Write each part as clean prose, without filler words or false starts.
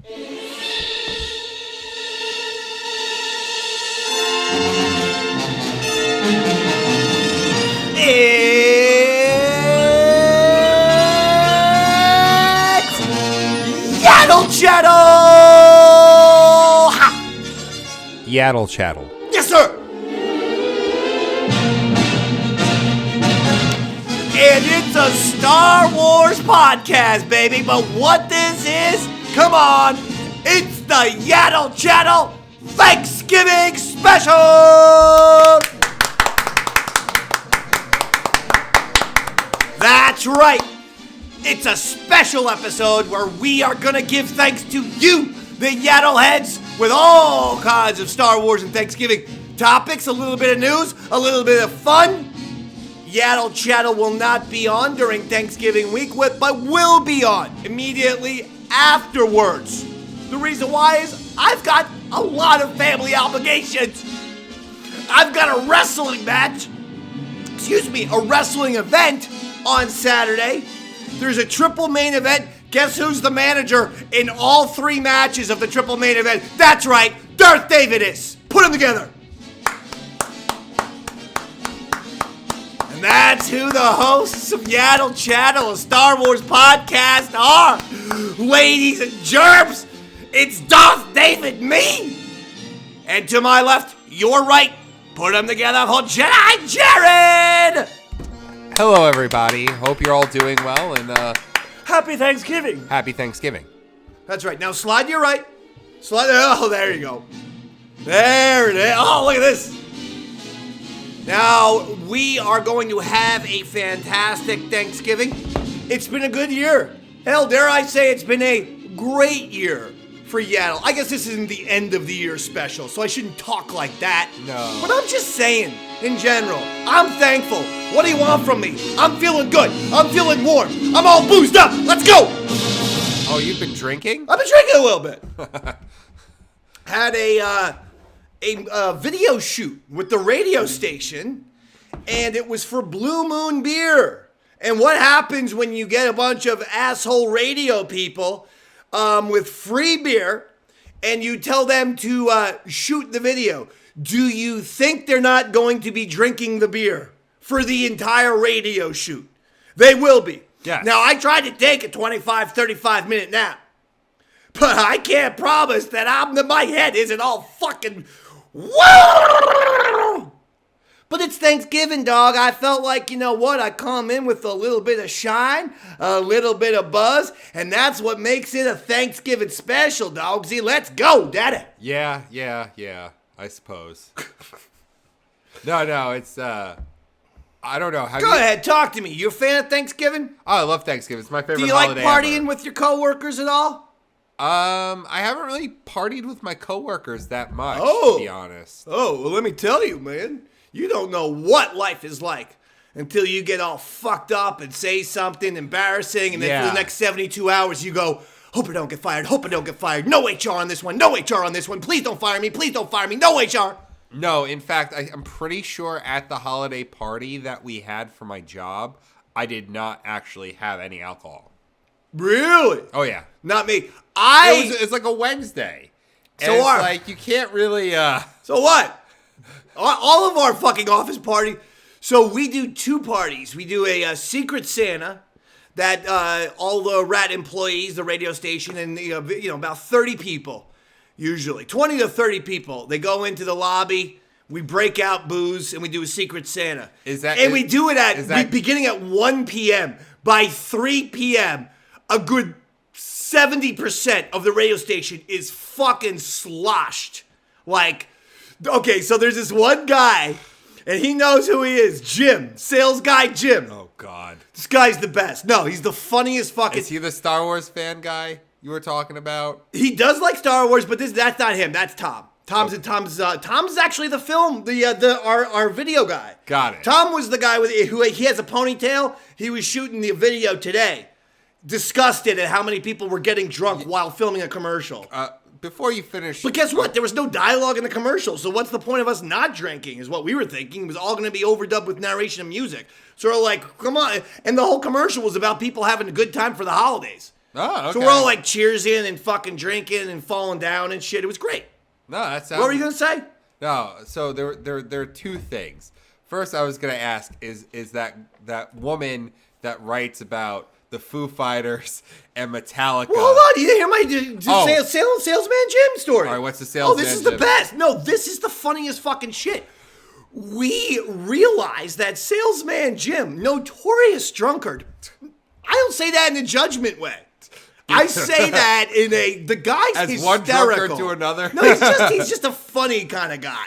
It's Yaddle Chattle! Ha! Yaddle Chattle. Yes, sir! And it's a Star Wars podcast, baby. But what this is, come on, it's the Yaddle Chattle Thanksgiving Special! That's right. It's a special episode where we are going to give thanks to you, the Yaddle heads, with all kinds of Star Wars and Thanksgiving topics, a little bit of news, a little bit of fun. Yaddle Chattle will not be on during Thanksgiving week, but will be on immediately afterwards. The reason why is I've got a lot of family obligations. I've got a wrestling match, a wrestling event on Saturday. There's a triple main event. Guess who's the manager in all three matches of the triple main event? That's right, Darth David is. Put them together. And that's who the hosts of Yaddle Chattle, a Star Wars podcast, are. Ladies and germs, it's Darth David, me. And to my left, your right, put them together for Jedi Jared. Hello, everybody. Hope you're all doing well, and Happy Thanksgiving. happy Thanksgiving. That's right. Now slide to your right. Slide. Oh, there you go. There it is. Oh, look at this. Now, we are going to have a fantastic Thanksgiving. It's been a good year. Hell, dare I say it's been a great year for Yaddle. I guess this isn't the end of the year special, so I shouldn't talk like that. No. But I'm just saying, in general, I'm thankful. What do you want from me? I'm feeling good. I'm feeling warm. I'm all boozed up. Let's go. Oh, you've been drinking? I've been drinking a little bit. Had a video shoot with the radio station, and it was for Blue Moon Beer. And what happens when you get a bunch of asshole radio people with free beer, and you tell them to shoot the video? Do you think they're not going to be drinking the beer for the entire radio shoot? They will be. Yes. Now, I tried to take a 25, 35-minute nap, but I can't promise that my head isn't all fucking... But it's Thanksgiving, dog. I felt like, you know what? I come in with a little bit of shine, a little bit of buzz, and that's what makes it a Thanksgiving special, dog. See, let's go, daddy. Yeah, I suppose. No, it's, I don't know. Go ahead, talk to me. You a fan of Thanksgiving? Oh, I love Thanksgiving. It's my favorite Do you like holiday partying ever. with your coworkers at all? I haven't really partied with my coworkers that much, Oh. to be honest. Oh, well, let me tell you, man. You don't know what life is like until you get all fucked up and say something embarrassing, and then for the next 72 hours you go, hope I don't get fired, hope I don't get fired, no HR on this one, no HR on this one, please don't fire me, no HR. No, in fact, I'm pretty sure at the holiday party that we had for my job, I did not actually have any alcohol. Really? Oh, yeah. Not me. It's like a Wednesday. So and it's our- like, you can't really, So what? All of our fucking office party. So we do two parties. We do a Secret Santa that all the rat employees, the radio station, and about 30 people, usually 20 to 30 people. They go into the lobby. We break out booze and we do a Secret Santa. We do it beginning at 1 p.m. By 3 p.m., a good 70% of the radio station is fucking sloshed. Like, okay, so there's this one guy, and he knows who he is. Jim. Sales guy Jim. Oh, God. This guy's the best. No, he's the funniest fucking... Is he the Star Wars fan guy you were talking about? He does like Star Wars, but that's not him. That's Tom. Tom's actually the film, our video guy. Got it. Tom was the guy who he has a ponytail. He was shooting the video today. Disgusted at how many people were getting drunk while filming a commercial. Before you finish... But guess what? There was no dialogue in the commercial, so what's the point of us not drinking is what we were thinking. It was all going to be overdubbed with narration and music. So we're like, come on. And the whole commercial was about people having a good time for the holidays. Oh, okay. So we're all like cheersing and fucking drinking and falling down and shit. It was great. No, that sounds. What were you gonna say? No, so there are two things. First, I was gonna ask is that woman that writes about the Foo Fighters and Metallica. Well, hold on, you didn't hear my salesman Jim story. All right, what's the salesman? Oh, this is the best. No, this is the funniest fucking shit. We realized that salesman Jim, notorious drunkard. I don't say that in a judgment way. I say that in the guy's as hysterical. one drunkard to another. No, he's just a funny kind of guy.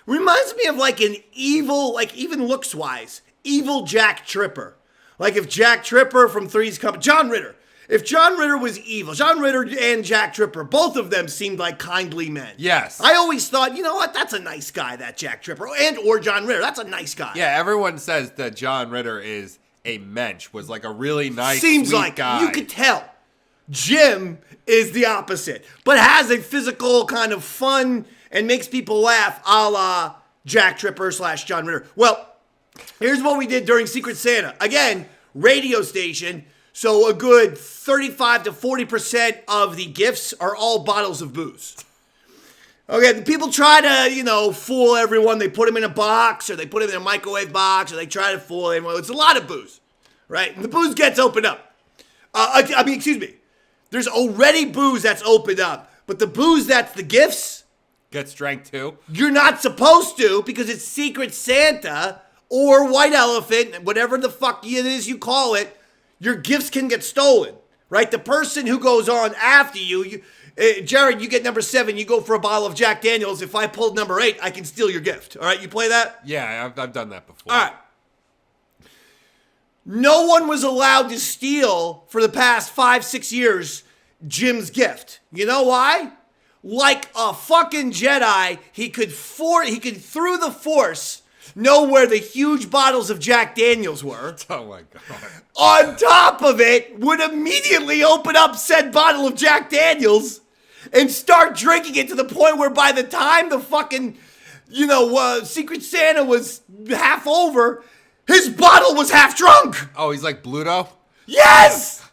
Reminds me of like an evil, like even looks wise, evil Jack Tripper. Like if Jack Tripper from Three's Company, John Ritter. If John Ritter was evil, John Ritter and Jack Tripper, both of them seemed like kindly men. Yes. I always thought, you know what, that's a nice guy, that Jack Tripper, or John Ritter, that's a nice guy. Yeah, everyone says that John Ritter is a mensch, was like a really nice, Seems sweet like guy. You could tell. Jim is the opposite, but has a physical kind of fun and makes people laugh a la Jack Tripper / John Ritter. Well, here's what we did during Secret Santa. Again, radio station, so a good 35 to 40% of the gifts are all bottles of booze. Okay, the people try to, fool everyone. They put them in a box, or they put them in a microwave box, or they try to fool everyone. It's a lot of booze, right? And the booze gets opened up. Excuse me. There's already booze that's opened up, but the booze that's the gifts gets drank too. You're not supposed to because it's Secret Santa or White Elephant, whatever the fuck it is you call it. Your gifts can get stolen, right? The person who goes on after you, Jared, you get number 7. You go for a bottle of Jack Daniels. If I pulled number 8, I can steal your gift. All right, you play that? Yeah, I've done that before. All right. No one was allowed to steal for the past 5-6 years Jim's gift. You know why? Like a fucking Jedi, he could through the Force know where the huge bottles of Jack Daniels were. Oh my God. On top of it, would immediately open up said bottle of Jack Daniels and start drinking it to the point where by the time the fucking, Secret Santa was half over, his bottle was half drunk. Oh, he's like Bluto? Yes!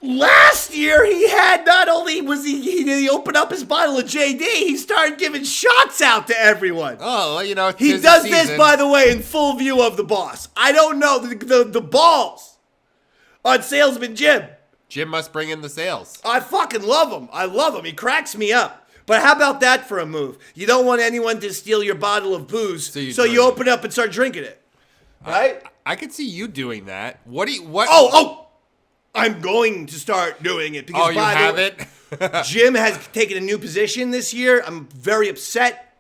Last year, he had not only was he opened up his bottle of JD, he started giving shots out to everyone. Oh, well, he does this, by the way, in full view of the boss. I don't know the balls on Salesman Jim. Jim must bring in the sales. I fucking love him. I love him. He cracks me up. But how about that for a move? You don't want anyone to steal your bottle of booze, so you open it up and start drinking it. Right? I could see you doing that. What? Oh! I'm going to start doing it because you have it? Jim has taken a new position this year. I'm very upset.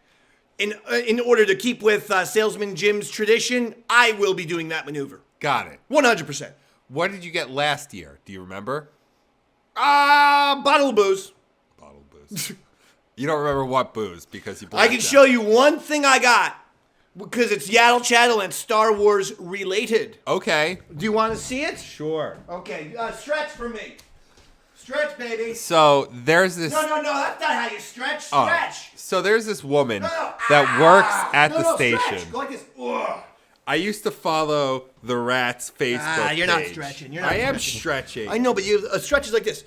In order to keep with Salesman Jim's tradition, I will be doing that maneuver. Got it. 100%. What did you get last year? Do you remember? Bottle of booze. Bottle of booze. You don't remember what booze because you. I can show you one thing I got because it's Yaddle Chattle and Star Wars related. Okay. Do you want to see it? Sure. Okay, stretch for me. Stretch, baby. So there's this. No, that's not how you stretch. Stretch. So there's this woman that works at the station. Stretch. Go like this. Ugh. I used to follow the Rat's Facebook you're not page. stretching. I am stretching. I know, but a stretch is like this.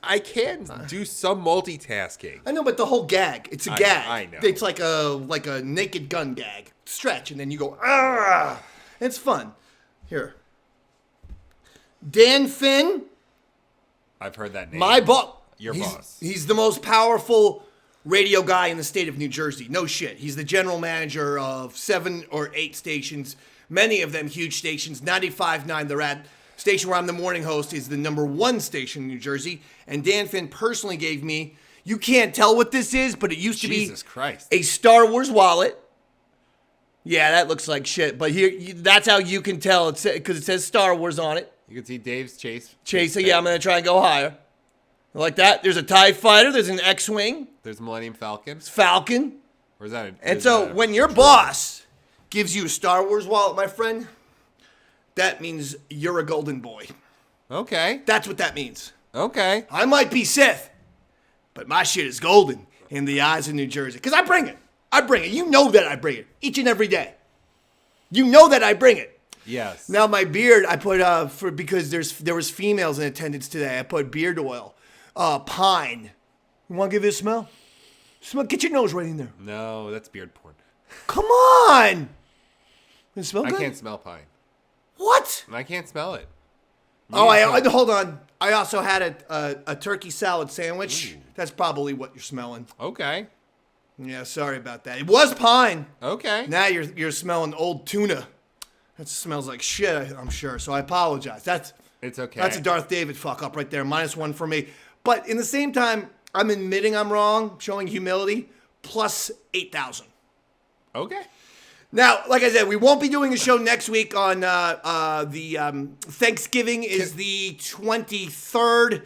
I can do some multitasking. I know, but the whole gag. It's a gag. I know. It's like a Naked Gun gag. Stretch, and then you go, ah. It's fun. Here. Dan Finn. I've heard that name. My boss. Your boss. He's the most powerful radio guy in the state of New Jersey. No shit. He's the general manager of 7 or 8 stations. Many of them huge stations. 95.9 The Rat. Station where I'm the morning host is the number 1 station in New Jersey. And Dan Finn personally gave me, you can't tell what this is, but it used to be a Star Wars wallet. Yeah, that looks like shit. But here, that's how you can tell, because it says Star Wars on it. You can see Dave's Chase. Yeah, I'm going to try and go higher. Like that. There's a TIE fighter. There's an X-Wing. There's Millennium Falcon. It's Falcon. Or is that And so when your boss gives you a Star Wars wallet, my friend, that means you're a golden boy. Okay. That's what that means. Okay. I might be Sith, but my shit is golden in the eyes of New Jersey. Because I bring it. You know that I bring it each and every day. You know that I bring it. Yes. Now my beard, I put because there was females in attendance today. I put beard oil, pine. You want to give it a smell? Smell. Get your nose right in there. No, that's beard porn. Come on. Does it smell good? I can't smell pine. What? I can't smell it. Hold on. I also had a turkey salad sandwich. Ooh. That's probably what you're smelling. Okay. Yeah, sorry about that. It was pine. Okay. Now you're smelling old tuna. That smells like shit, I'm sure. So I apologize. It's okay. That's a Darth David fuck up right there. -1 for me. But in the same time, I'm admitting I'm wrong, showing humility. Plus 8,000. Okay. Now, like I said, we won't be doing a show next week on the Thanksgiving is the 23rd,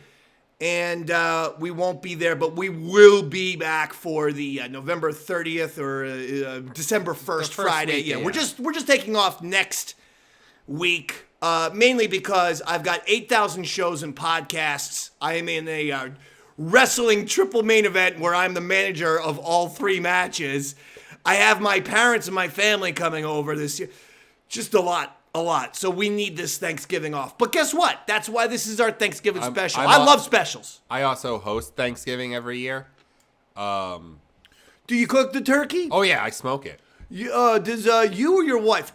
and we won't be there, but we will be back for the November 30th or December 1st Friday. Week, yeah, we're just taking off next week, mainly because I've got 8,000 shows and podcasts. I am in a wrestling triple main event where I'm the manager of all 3 matches. I have my parents and my family coming over this year. Just a lot. So we need this Thanksgiving off. But guess what? That's why this is our Thanksgiving special. I love specials. I also host Thanksgiving every year. Do you cook the turkey? Oh, yeah, I smoke it. Does you or your wife?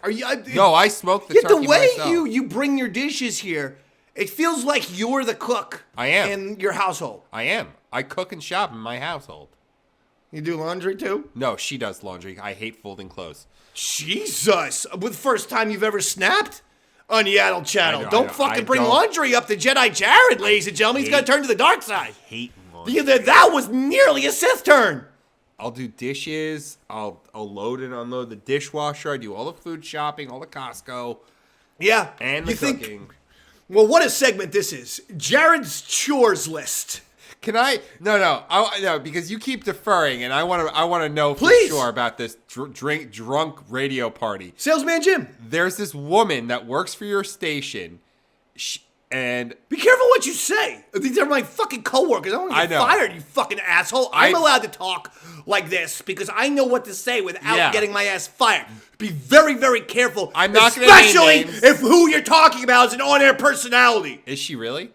No, I smoke the turkey the way myself. you bring your dishes here, it feels like you're the cook. I am. In your household. I am. I cook and shop in my household. You do laundry too? No, she does laundry. I hate folding clothes. Jesus. The first time you've ever snapped on Yaddle Chattle. Don't fucking bring laundry up to Jedi Jared, ladies and gentlemen. He's got to turn to the dark side. I hate laundry. That was nearly a Sith turn. I'll do dishes. I'll load and unload the dishwasher. I do all the food shopping, all the Costco. Yeah. And the cooking. Well, what a segment this is. Jared's chores list. Can I? No, because you keep deferring, and I want to know for sure about this drunk radio party. Salesman Jim. There's this woman that works for your station, and be careful what you say. These are my fucking coworkers. I don't want to get fired, you fucking asshole. I'm allowed to talk like this because I know what to say without getting my ass fired. Be very, very careful. I'm not going to especially if who you're talking about is an on-air personality. Is she really?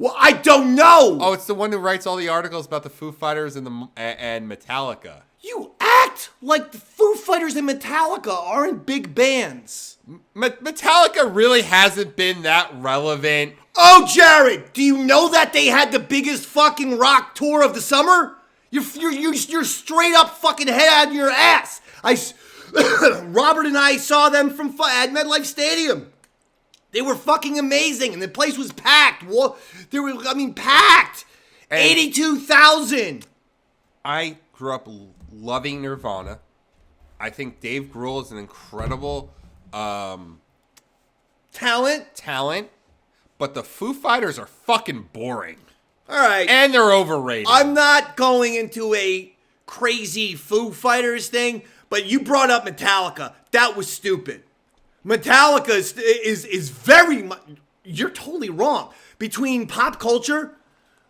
Well, I don't know. Oh, it's the one who writes all the articles about the Foo Fighters and Metallica. You act like the Foo Fighters and Metallica aren't big bands. Metallica really hasn't been that relevant. Oh, Jared, do you know that they had the biggest fucking rock tour of the summer? You're straight up fucking head out of your ass. Robert and I saw them at MetLife Stadium. They were fucking amazing, and the place was packed. Packed. 82,000. I grew up loving Nirvana. I think Dave Grohl is an incredible talent, but the Foo Fighters are fucking boring. All right. And they're overrated. I'm not going into a crazy Foo Fighters thing, but you brought up Metallica. That was stupid. Metallica is very much, you're totally wrong. Between pop culture,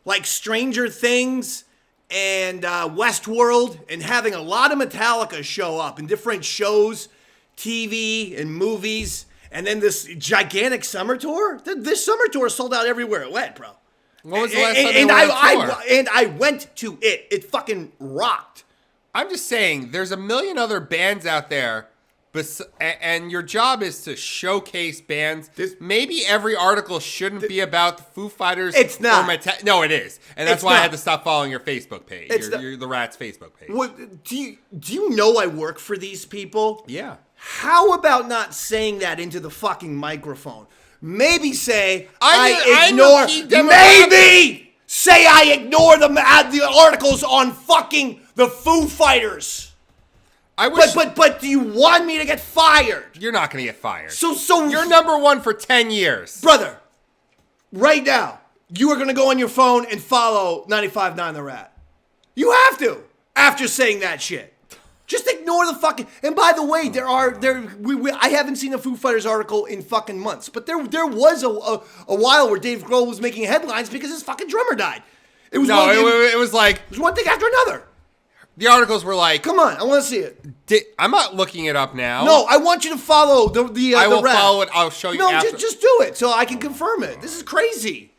like Stranger Things and Westworld, and having a lot of Metallica show up in different shows, TV and movies, and then this gigantic summer tour. This summer tour sold out everywhere it went, bro. What was the last time they went on tour? And I went to it. It fucking rocked. I'm just saying, there's a million other bands out there. And your job is to showcase bands. Maybe every article shouldn't be about the Foo Fighters. It's not. No, it is. And that's why I had to stop following your Facebook page. The Rat's Facebook page. What, do you know I work for these people? Yeah. How about not saying that into the fucking microphone? Maybe say maybe say I ignore the articles on fucking the Foo Fighters. But do you want me to get fired? You're not going to get fired. So you're number one for 10 years. Brother, right now, you are going to go on your phone and follow 95.9 The Rat. You have to, after saying that shit. Just ignore the fucking... And by the way, I haven't seen a Foo Fighters article in fucking months, but there was a while where Dave Grohl was making headlines because his fucking drummer died. It was like... It was one thing after another. The articles were like, Come on, I want to see it. I'm not looking it up now. No, I want you to follow the I will rat. follow it. I'll show you No, after. just do it so I can confirm it. This is crazy.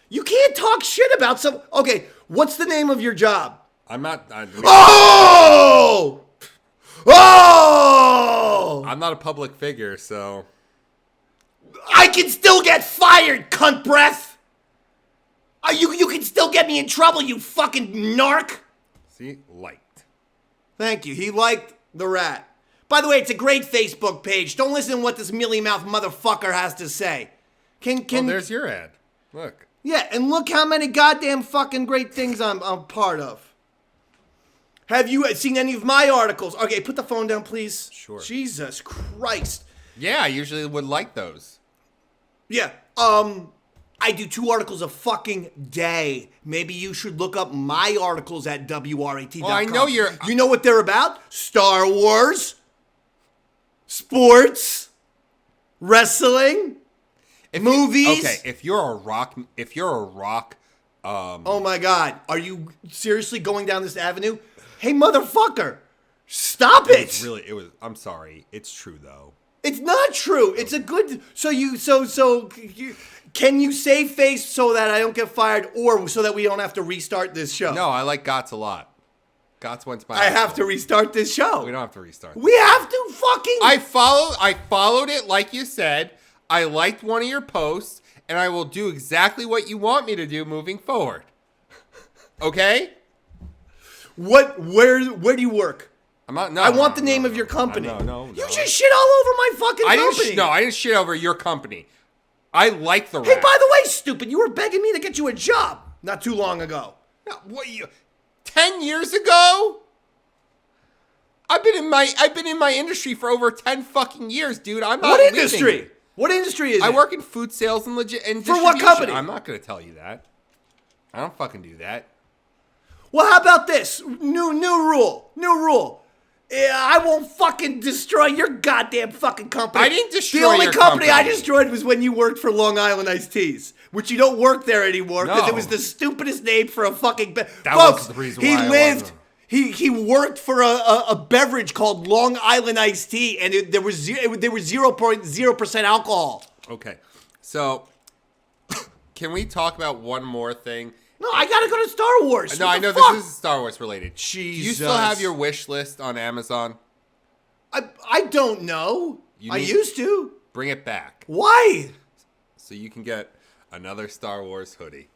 You can't talk shit about some. Okay, what's the name of your job? I'm not. Oh! Oh! I'm not a public figure, so. I can still get fired, cunt breath. You can still get me in trouble, you fucking narc. See, liked. Thank you. He liked the rat. By the way, it's a great Facebook page. Don't listen to what this mealy mouth motherfucker has to say. Can there's your ad. Look. Yeah, and look how many goddamn fucking great things I'm part of. Have you seen any of my articles? Okay, put the phone down, please. Sure. Jesus Christ. Yeah, I usually would like those. Yeah. I do 2 articles a fucking day. Maybe you should look up my articles at WRAT.com. Well, I know You know what they're about? Star Wars, sports, wrestling, movies. Okay, if you're a rock, Oh my God, are you seriously going down this avenue? Hey, motherfucker, stop it! I'm sorry. It's true though. It's not true. It's a good. Can you save face so that I don't get fired, or so that we don't have to restart this show? No, I like Gots a lot. Gots went to my. I have to restart this show. We don't have to restart. We have to fucking. I followed it like you said. I liked one of your posts, and I will do exactly what you want me to do moving forward. Okay? Where do you work? I'm not. I want the name of your company. No. You just shit all over my fucking company. I didn't shit over your company. I like the rat. Hey, by the way, stupid, you were begging me to get you a job not too long ago. 10 years ago? I've been in my industry for over 10 fucking years, dude. I'm not What leaving. industry? What industry is it? I work in food sales and distribution. For what company? I'm not going to tell you that. I don't fucking do that. Well, how about this? New rule. Yeah, I won't fucking destroy your goddamn fucking company. I didn't destroy The only your company I company. destroyed was when you worked for Long Island Iced Teas, which you don't work there anymore because No. it was the stupidest name for a fucking. That Folks, was the reason he why I lived. wasn't. He worked for a beverage called Long Island Iced Tea, and there was 0.0% alcohol. Okay. So, can we talk about one more thing? No, I gotta go to Star Wars. No, What I the know fuck? this is Star Wars related. Jesus. Do you still have your wish list on Amazon? I don't know. I used to. Bring it back Why? so you can get another Star Wars hoodie.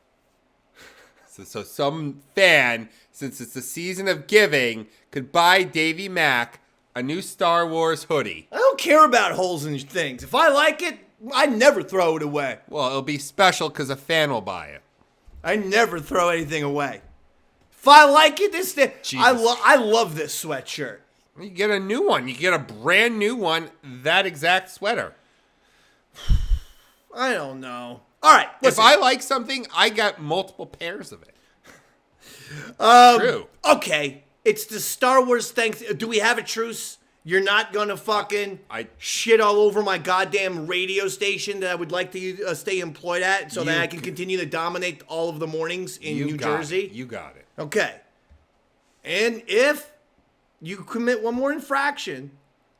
So some fan, since it's the season of giving, could buy Davey Mack a new Star Wars hoodie. I don't care about holes in things. If I like it, I never throw it away. Well, it'll be special because a fan will buy it. I never throw anything away. If I like it, this thing. Jesus. I love this sweatshirt. You get a new one. You get a brand new one, that exact sweater. I don't know. All right, listen. If I like something, I got multiple pairs of it. True. Okay, it's the Star Wars thanks. Do we have a truce? You're not gonna fucking shit all over my goddamn radio station that I would like to stay employed at, so that I can continue to dominate all of the mornings in New Jersey. You got it. Okay. And if you commit one more infraction,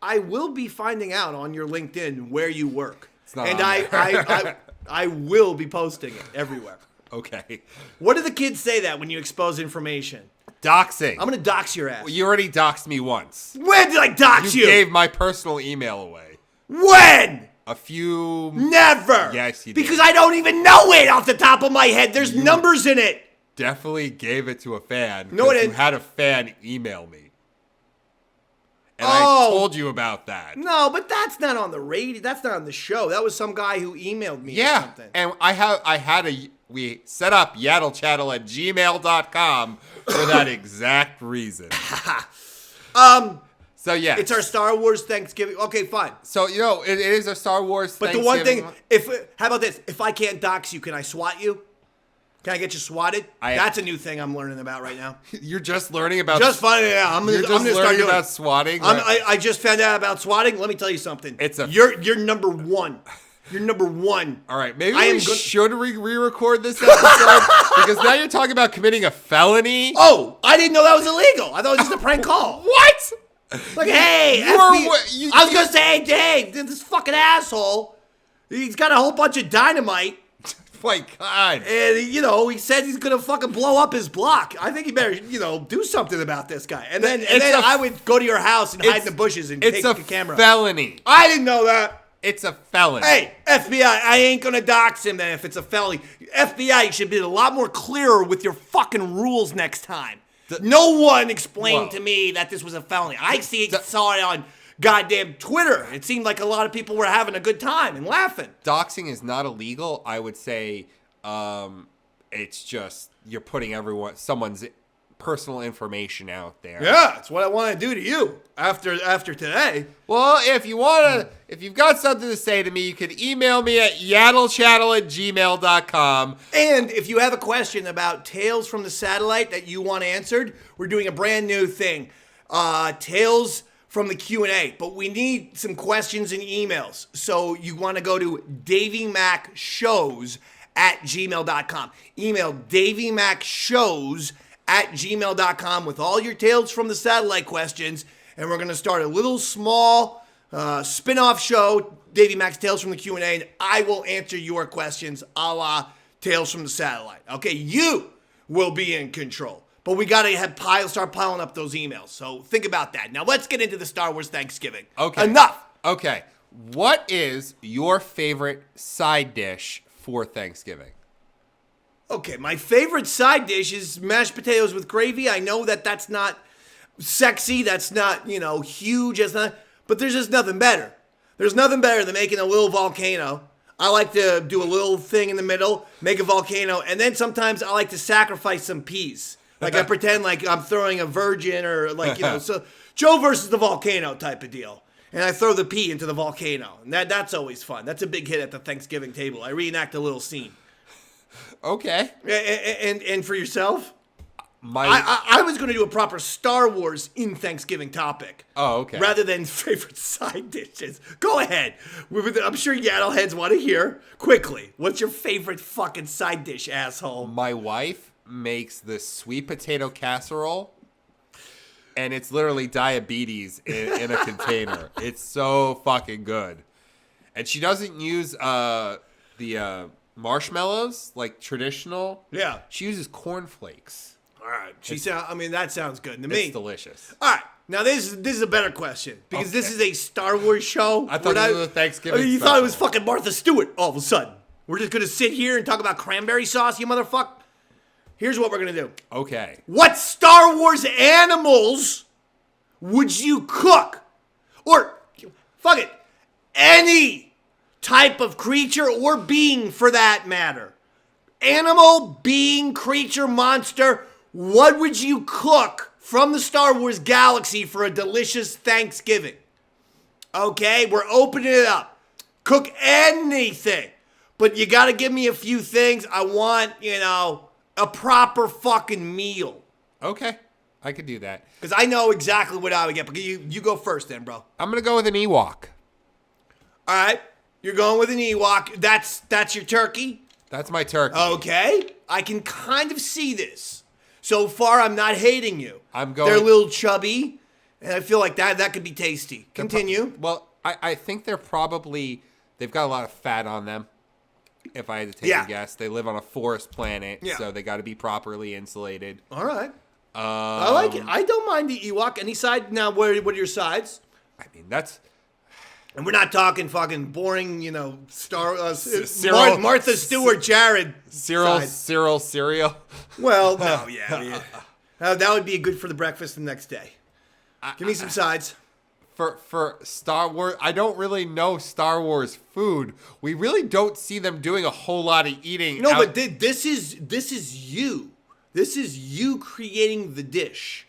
I will be finding out on your LinkedIn where you work. It's not and on there. I will be posting it everywhere. Okay. What do the kids say that when you expose information? Doxing. I'm gonna dox your ass. Well, you already doxed me once. When did I dox you? You gave my personal email away. When? A few... Never. Yes, you did. Because I don't even know it off the top of my head. There's numbers in it. Definitely gave it to a fan. No, it You didn't. had a fan email me. And I told you about that. No, but that's not on the radio. That's not on the show. That was some guy who emailed me or Yeah, something. and we set up yaddlechattle@gmail.com for that exact reason. So yeah, It's our Star Wars Thanksgiving. Okay, fine. So it is a Star Wars. But the one thing, how about this? If I can't dox you, can I swat you? Can I get you swatted? That's a new thing I'm learning about right now. You're just learning about. Just finding out. I'm gonna start doing about it. swatting. I just found out about swatting. Let me tell you something. You're number one. You're number one. All right, maybe we should re-record this episode because now you're talking about committing a felony. Oh, I didn't know that was illegal. I thought it was just a prank call. What? Like, hey, I was going to say, hey, Dave, this fucking asshole, he's got a whole bunch of dynamite. My God. And, he said he's going to fucking blow up his block. I think he better, do something about this guy. And then I would go to your house and hide in the bushes and take the camera. It's a felony. I didn't know that. It's a felony. Hey, FBI, I ain't going to dox him then if it's a felony. FBI, you should be a lot more clearer with your fucking rules next time. No one explained to me that this was a felony. I saw it on goddamn Twitter. It seemed like a lot of people were having a good time and laughing. Doxing is not illegal. I would say it's just you're putting someone's personal information out there. Yeah, that's what I want to do to you after today. Well, if you've got something to say to me, you can email me at yaddlechattle@gmail.com. And if you have a question about Tales from the Satellite that you want answered, we're doing a brand new thing. Tales from the Q&A, but we need some questions and emails. So you want to go to davymacshows@gmail.com. Email davymacshows@gmail.com with all your Tales from the Satellite questions, and we're going to start a little small spin-off show, Davy Mac's Tales from the Q&A, and I will answer your questions a la Tales from the Satellite. Okay, you will be in control. But we got to start piling up those emails. So think about that. Now let's get into the Star Wars Thanksgiving. Okay. Enough. Okay. What is your favorite side dish for Thanksgiving? Okay, my favorite side dish is mashed potatoes with gravy. I know that that's not sexy. That's not, huge. But there's just nothing better. There's nothing better than making a little volcano. I like to do a little thing in the middle, make a volcano, and then sometimes I like to sacrifice some peas. Like I pretend like I'm throwing a virgin or so Joe versus the volcano type of deal. And I throw the pea into the volcano. And that's always fun. That's a big hit at the Thanksgiving table. I reenact a little scene. Okay. And for yourself? I was going to do a proper Star Wars in Thanksgiving topic. Oh, okay. Rather than favorite side dishes. Go ahead. I'm sure Yaddle heads want to hear. Quickly, what's your favorite fucking side dish, asshole? My wife makes this sweet potato casserole, and it's literally diabetes in a container. It's so fucking good. And she doesn't use the marshmallows like traditional. Yeah. She uses cornflakes. All right. That sounds good to me. It's delicious. All right. Now this is a better question because this is a Star Wars show. I thought it was a Thanksgiving you special. thought it was fucking Martha Stewart all of a sudden. We're just going to sit here and talk about cranberry sauce, you motherfucker. Here's what we're going to do. Okay. What Star Wars animals would you cook? Or, fuck it, any type of creature or being for that matter. Animal, being, creature, monster, what would you cook from the Star Wars galaxy for a delicious Thanksgiving? Okay, we're opening it up. Cook anything. But you got to give me a few things. I want, a proper fucking meal. Okay. I could do that. Because I know exactly what I would get. But you go first then, bro. I'm going to go with an Ewok. All right. You're going with an Ewok. That's your turkey? That's my turkey. Okay. I can kind of see this. So far, I'm not hating you. They're a little chubby. And I feel like that could be tasty. Continue. I think they've got a lot of fat on them. If I had to take a guess, they live on a forest planet, so they got to be properly insulated. All right. I like it. I don't mind the Ewok. Any side? Now, what are your sides? I mean, that's... And we're not talking fucking boring, Cyril, Martha Stewart, Jared. Cyril cereal. Well, no, yeah. That would be good for the breakfast the next day. Give me some sides. For Star Wars, I don't really know Star Wars food. We really don't see them doing a whole lot of eating. No, but this is you. This is you creating the dish.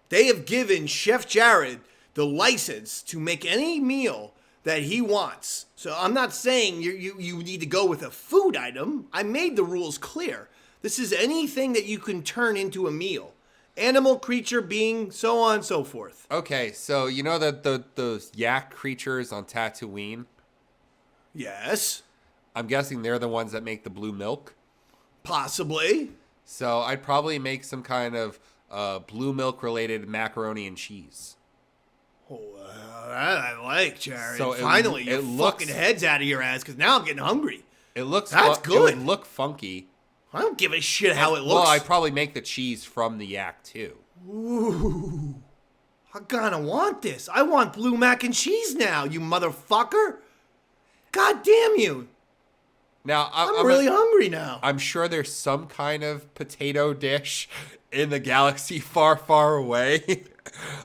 They have given Chef Jared the license to make any meal that he wants. So I'm not saying you need to go with a food item. I made the rules clear. This is anything that you can turn into a meal. Animal, creature, being, so on and so forth. Okay, so you know that those yak creatures on Tatooine? Yes. I'm guessing they're the ones that make the blue milk. Possibly. So I'd probably make some kind of blue milk related macaroni and cheese. Oh, that I like, Jared. So Finally, it you're looks- fucking heads out of your ass because now I'm getting hungry. It looks That's It good. would look funky. I don't give a shit how it looks. Well, I'd probably make the cheese from the yak too. Ooh. I kinda want this. I want blue mac and cheese now, you motherfucker. God damn you. Now I'm really hungry now. I'm sure there's some kind of potato dish in the galaxy far, far away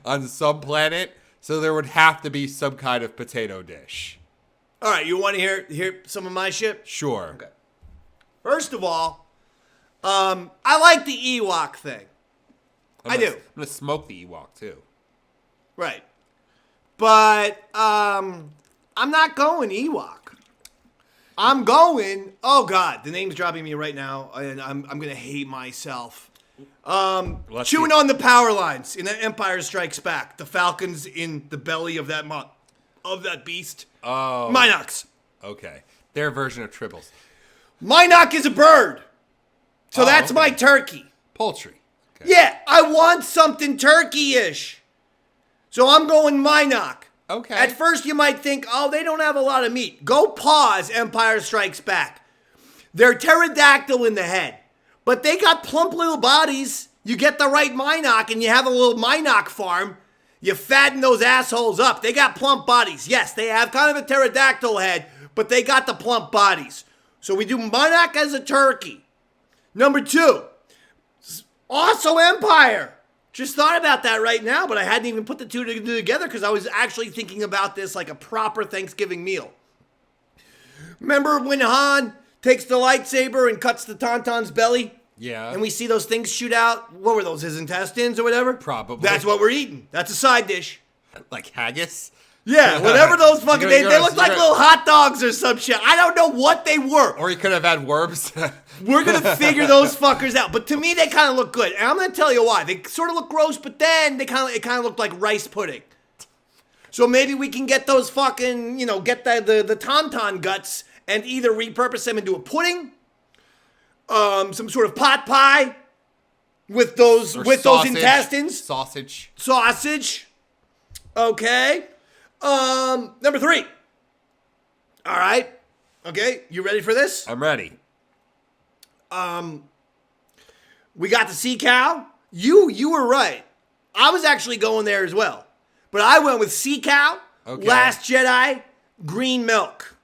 on some planet. So there would have to be some kind of potato dish. All right, you want to hear some of my shit? Sure. Okay. First of all, I like the Ewok thing. I do. I'm gonna smoke the Ewok too. Right. But I'm not going Ewok. I'm going. Oh God, the name's dropping me right now, and I'm gonna hate myself. Chewing on the power lines in the Empire Strikes Back. The Falcons in the belly of that beast. Oh. Minox. Okay. Their version of Tribbles. Minox is a bird, so that's okay. my turkey. Poultry. Okay. Yeah, I want something turkey-ish. So I'm going Minox. Okay. At first you might think, oh, they don't have a lot of meat. Go pause Empire Strikes Back. They're pterodactyl in the head, but they got plump little bodies. You get the right Minox and you have a little Minox farm. You fatten those assholes up. They got plump bodies. Yes, they have kind of a pterodactyl head, but they got the plump bodies. So we do Minox as a turkey. Number 2, also Empire. Just thought about that right now, but I hadn't even put the two together because I was actually thinking about this like a proper Thanksgiving meal. Remember when Han takes the lightsaber and cuts the Tauntaun's belly? Yeah. And we see those things shoot out? What were those, his intestines or whatever? Probably. That's what we're eating. That's a side dish. Like haggis? Yeah, whatever those fucking, they look like you're- little hot dogs or some shit. I don't know what they were. Or you could have had worms. We're going to figure those fuckers out. But to me, they kind of look good. And I'm going to tell you why. They sort of look gross, but then it kind of looked like rice pudding. So maybe we can get those fucking, get the tauntaun guts and either repurpose them into a pudding, some sort of pot pie with those those intestines. Sausage. Okay. Number 3. All right. Okay, you ready for this? I'm ready. We got the sea cow. You were right. I was actually going there as well. But I went with sea cow, Okay. Last Jedi, green milk.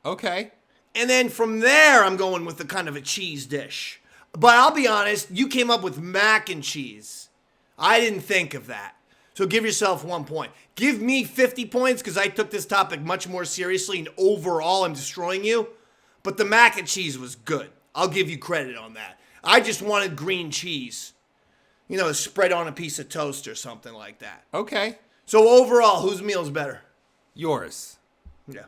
Okay. And then from there, I'm going with the kind of a cheese dish. But I'll be honest, you came up with mac and cheese. I didn't think of that. So give yourself 1 point. Give me 50 points because I took this topic much more seriously and overall I'm destroying you. But the mac and cheese was good. I'll give you credit on that. I just wanted green cheese. Spread on a piece of toast or something like that. Okay. So overall, whose meal's better? Yours. Yeah.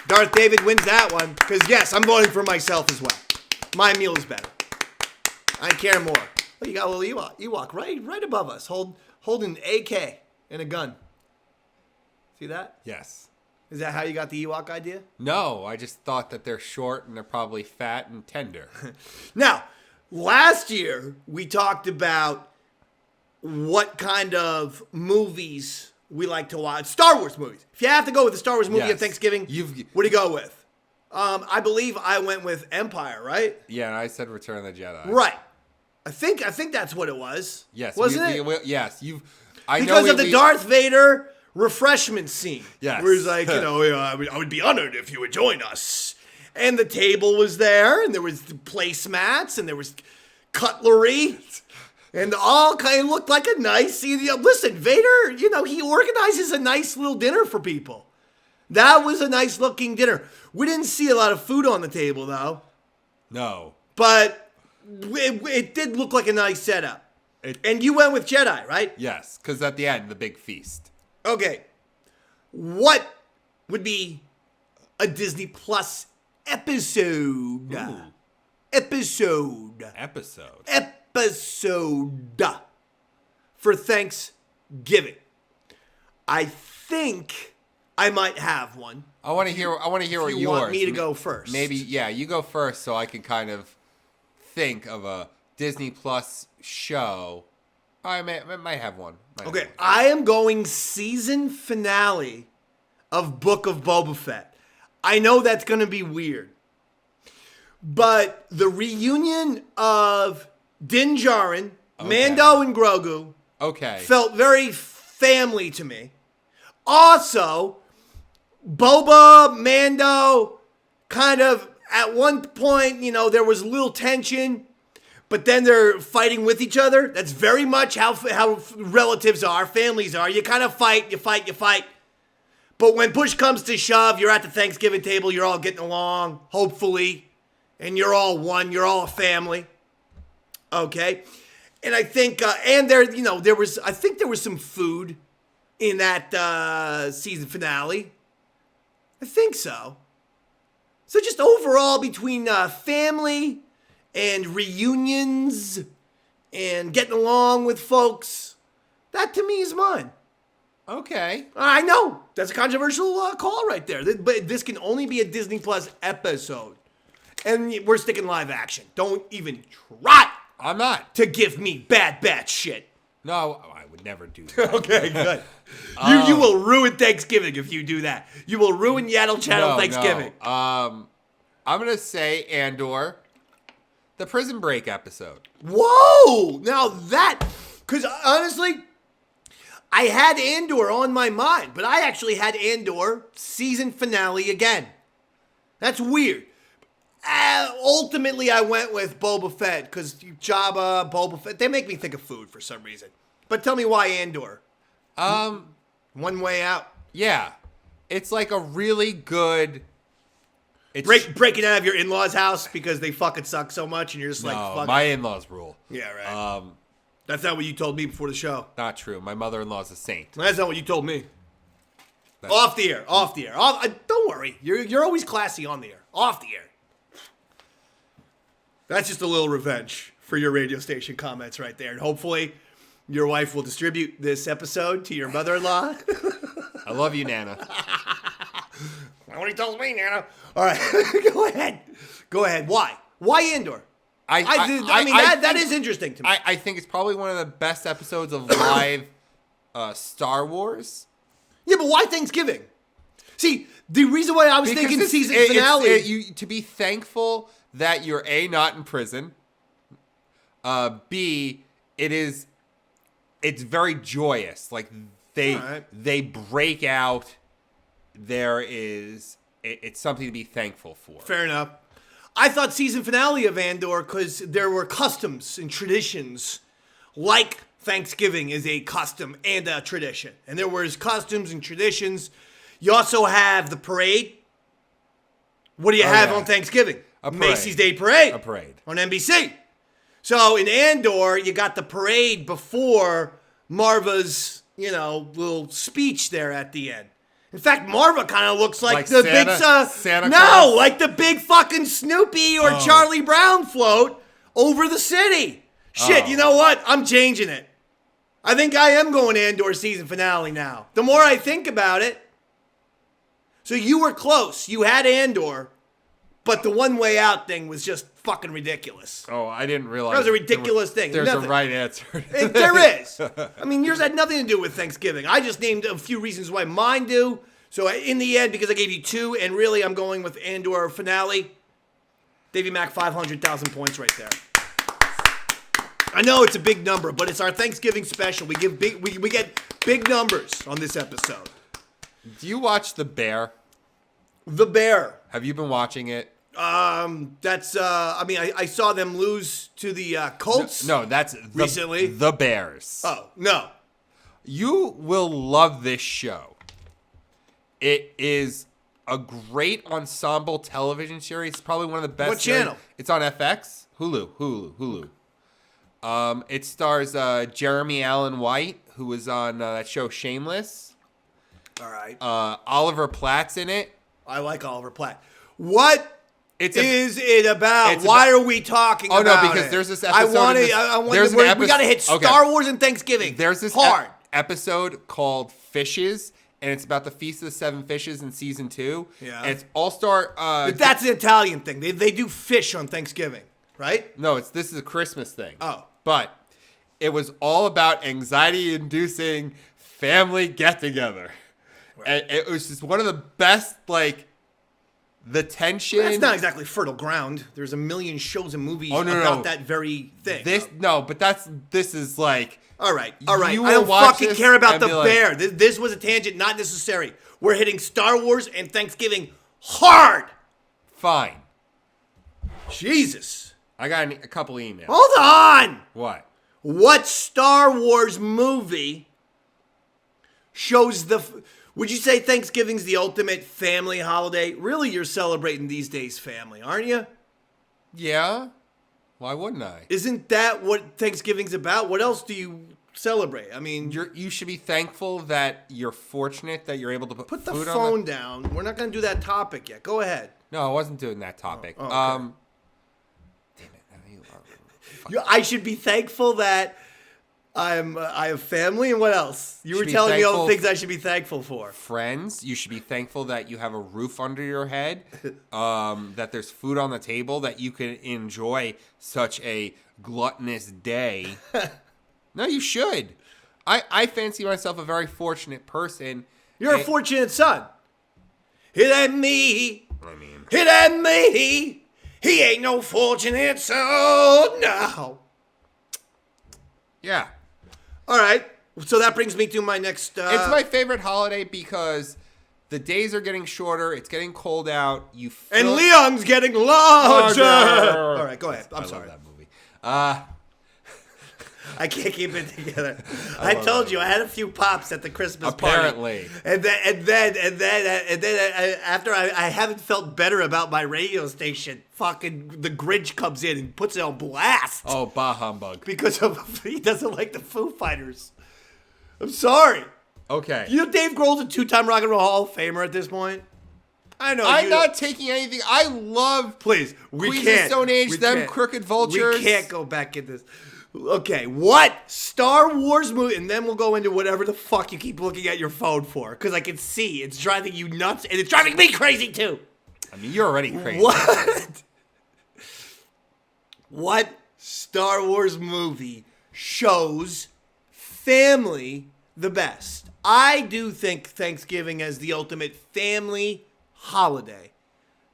Darth David wins that one because, yes, I'm voting for myself as well. My meal is better. I care more. Oh, you got a little Ewok right above us, holding an AK and a gun. See that? Yes. Is that how you got the Ewok idea? No, I just thought that they're short and they're probably fat and tender. Now, last year we talked about what kind of movies we like to watch. Star Wars movies. If you have to go with a Star Wars movie Yes. at Thanksgiving, what do you go with? I believe I went with Empire, right? Yeah, and I said Return of the Jedi. Right. I think that's what it was. Yes. Wasn't it? Yes. Because of the Darth Vader refreshment scene. Yes. Where he's like, I would be honored if you would join us. And the table was there, and there was placemats, and there was cutlery, and all kind of looked like a nice. Listen, Vader, he organizes a nice little dinner for people. That was a nice looking dinner. We didn't see a lot of food on the table, though. No. But it did look like a nice setup. And you went with Jedi, right? Yes, because at the end, the big feast. Okay. What would be a Disney Plus episode? Ooh. Episode for Thanksgiving. I think I might have one. I want to hear what yours. You want me to go first? Maybe, yeah, you go first so I can kind of think of a Disney Plus show. I might have one. Okay, I am going season finale of Book of Boba Fett. I know that's going to be weird. But the reunion of Din Djarin, Mando, and Grogu felt very family to me. Also, Boba, Mando, kind of at one point, there was a little tension, but then they're fighting with each other. That's very much how relatives are, families are. You kind of fight, you fight. But when push comes to shove, you're at the Thanksgiving table, you're all getting along, hopefully. And you're all one. You're all a family. Okay? And I think, there was some food in that season finale. I think so. So just overall between family and reunions and getting along with folks, that to me is mine. Okay. I know. That's a controversial call right there. But this can only be a Disney Plus episode. And we're sticking live action. Don't even try. I'm not. To give me bad batch shit. No, I would never do that. Okay, good. You will ruin Thanksgiving if you do that. You will ruin Yaddle Chattle Thanksgiving. No. I'm going to say Andor, the Prison Break episode. Whoa! Now that... Because honestly, I had Andor on my mind. But I actually had Andor season finale again. That's weird. Ultimately, I went with Boba Fett because Jabba, Boba Fett, they make me think of food for some reason. But tell me why Andor. One Way Out. Yeah, it's like a really good. Breaking out of your in-laws' house because they fucking suck so much, and you're just fuck. My in-laws rule. Yeah, right. That's not what you told me before the show. Not true. My mother-in-law's a saint. That's not what you told me. Off the air. Don't worry. You're always classy on the air. Off the air. That's just a little revenge for your radio station comments right there. And hopefully your wife will distribute this episode to your mother-in-law. I love you, Nana. What he tells me, Nana. All right. Go ahead. Why? Why Andor? That is interesting to me. I think it's probably one of the best episodes of live Star Wars. Yeah, but why Thanksgiving? See, the reason why I was thinking season finale. To be thankful that you're A, not in prison. B, it's very joyous. Like they break out. It's something to be thankful for. Fair enough. I thought season finale of Andor because there were customs and traditions like Thanksgiving is a custom and a tradition. And there was customs and traditions. You also have the parade. What do you have on Thanksgiving? A parade. Macy's Day Parade. A parade. On NBC. So in Andor, you got the parade before Marva's, little speech there at the end. In fact, Marva kind of looks like the Santa Claus? like the big fucking Snoopy or Charlie Brown float over the city. Shit, you know what? I'm changing it. I think I am going Andor season finale now. The more I think about it. So you were close. You had Andor. But the One Way Out thing was just fucking ridiculous. Oh, I didn't realize. That was a ridiculous thing. There's a right answer. There is. I mean, yours had nothing to do with Thanksgiving. I just named a few reasons why mine do. So in the end, because I gave you two, and really I'm going with Andor finale, Davey Mack, 500,000 points right there. I know it's a big number, but it's our Thanksgiving special. We get big numbers on this episode. Do you watch The Bear? The Bear. Have you been watching it? I saw them lose to the Colts. No, that's recently. The Bears. Oh, no. You will love this show. It is a great ensemble television series. It's probably one of the best. What channel? It's on FX. Hulu. It stars Jeremy Allen White, who was on that show Shameless. All right. Oliver Platt's in it. I like Oliver Platt. What is it about? Why are we talking about it? Oh, no, because there's this episode. We got to hit Star Wars and Thanksgiving. There's this hard episode called Fishes, and it's about the Feast of the Seven Fishes in season 2. Yeah. And it's all-star... But that's an Italian thing. They do fish on Thanksgiving, right? No, this is a Christmas thing. Oh. But it was all about anxiety-inducing family get-together. Right. And it was just one of the best, like, the tension... Well, that's not exactly fertile ground. There's a million shows and movies about that very thing. This is like... All right. I don't fucking care about the bear. This was a tangent, not necessary. We're hitting Star Wars and Thanksgiving hard. Fine. Jesus. I got a couple emails. Hold on. What? What Star Wars movie shows would you say Thanksgiving's the ultimate family holiday? Really, you're celebrating these days family, aren't you? Yeah. Why wouldn't I? Isn't that what Thanksgiving's about? What else do you celebrate? I mean... You should be thankful that you're fortunate that you're able to put the food phone down. We're not going to do that topic yet. Go ahead. No, I wasn't doing that topic. Okay. Damn it. I should be thankful that I have family, and what else? You were telling me all the things I should be thankful for. Friends. You should be thankful that you have a roof under your head, that there's food on the table, that you can enjoy such a gluttonous day. No, you should. I fancy myself a very fortunate person. You're a fortunate son. It ain't me. It ain't me. He ain't no fortunate son. No. Yeah. All right. So that brings me to my next... It's my favorite holiday because the days are getting shorter. It's getting cold out. And Leon's getting larger. All right, go ahead. I'm sorry. I love that movie. I can't keep it together. I told you I had a few pops at the Christmas party. And then after I haven't felt better about my radio station, fucking the Grinch comes in and puts it on blast. Oh, bah humbug. Because he doesn't like the Foo Fighters. I'm sorry. Okay. You know Dave Grohl's a 2-time Rock and Roll Hall of Famer at this point? I know. I'm not taking anything. I love Queens of Stone Age, Crooked Vultures. We can't go back in this. Okay, what Star Wars movie? And then we'll go into whatever the fuck you keep looking at your phone for. Because I can see it's driving you nuts, and it's driving me crazy too. I mean, you're already crazy. What Star Wars movie shows family the best? I do think Thanksgiving is the ultimate family holiday.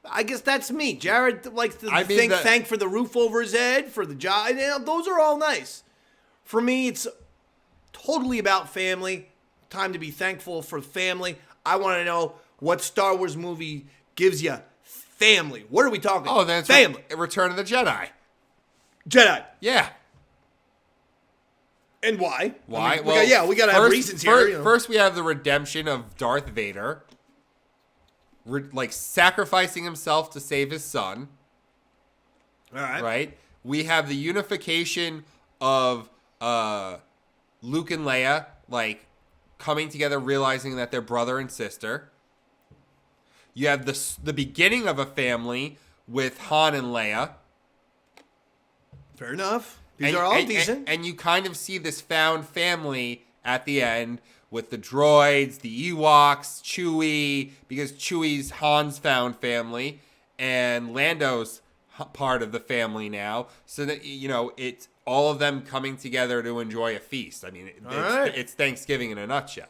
I guess that's me. Jared likes to thank for the roof over his head, for the job. You know, those are all nice. For me, it's totally about family. Time to be thankful for family. I want to know what Star Wars movie gives you family. What are we talking about? Oh, that's family. Return of the Jedi. Jedi. Yeah. And why? Why? I mean, we got to have reasons here. First, we have the redemption of Darth Vader. Sacrificing himself to save his son. All right. Right? We have the unification of Luke and Leia, coming together, realizing that they're brother and sister. You have the beginning of a family with Han and Leia. Fair enough. These are all decent. And you kind of see this found family at the end with the droids, the Ewoks, Chewie, because Chewie's Han's found family, and Lando's part of the family now. So that, it's all of them coming together to enjoy a feast. I mean, it's Thanksgiving in a nutshell.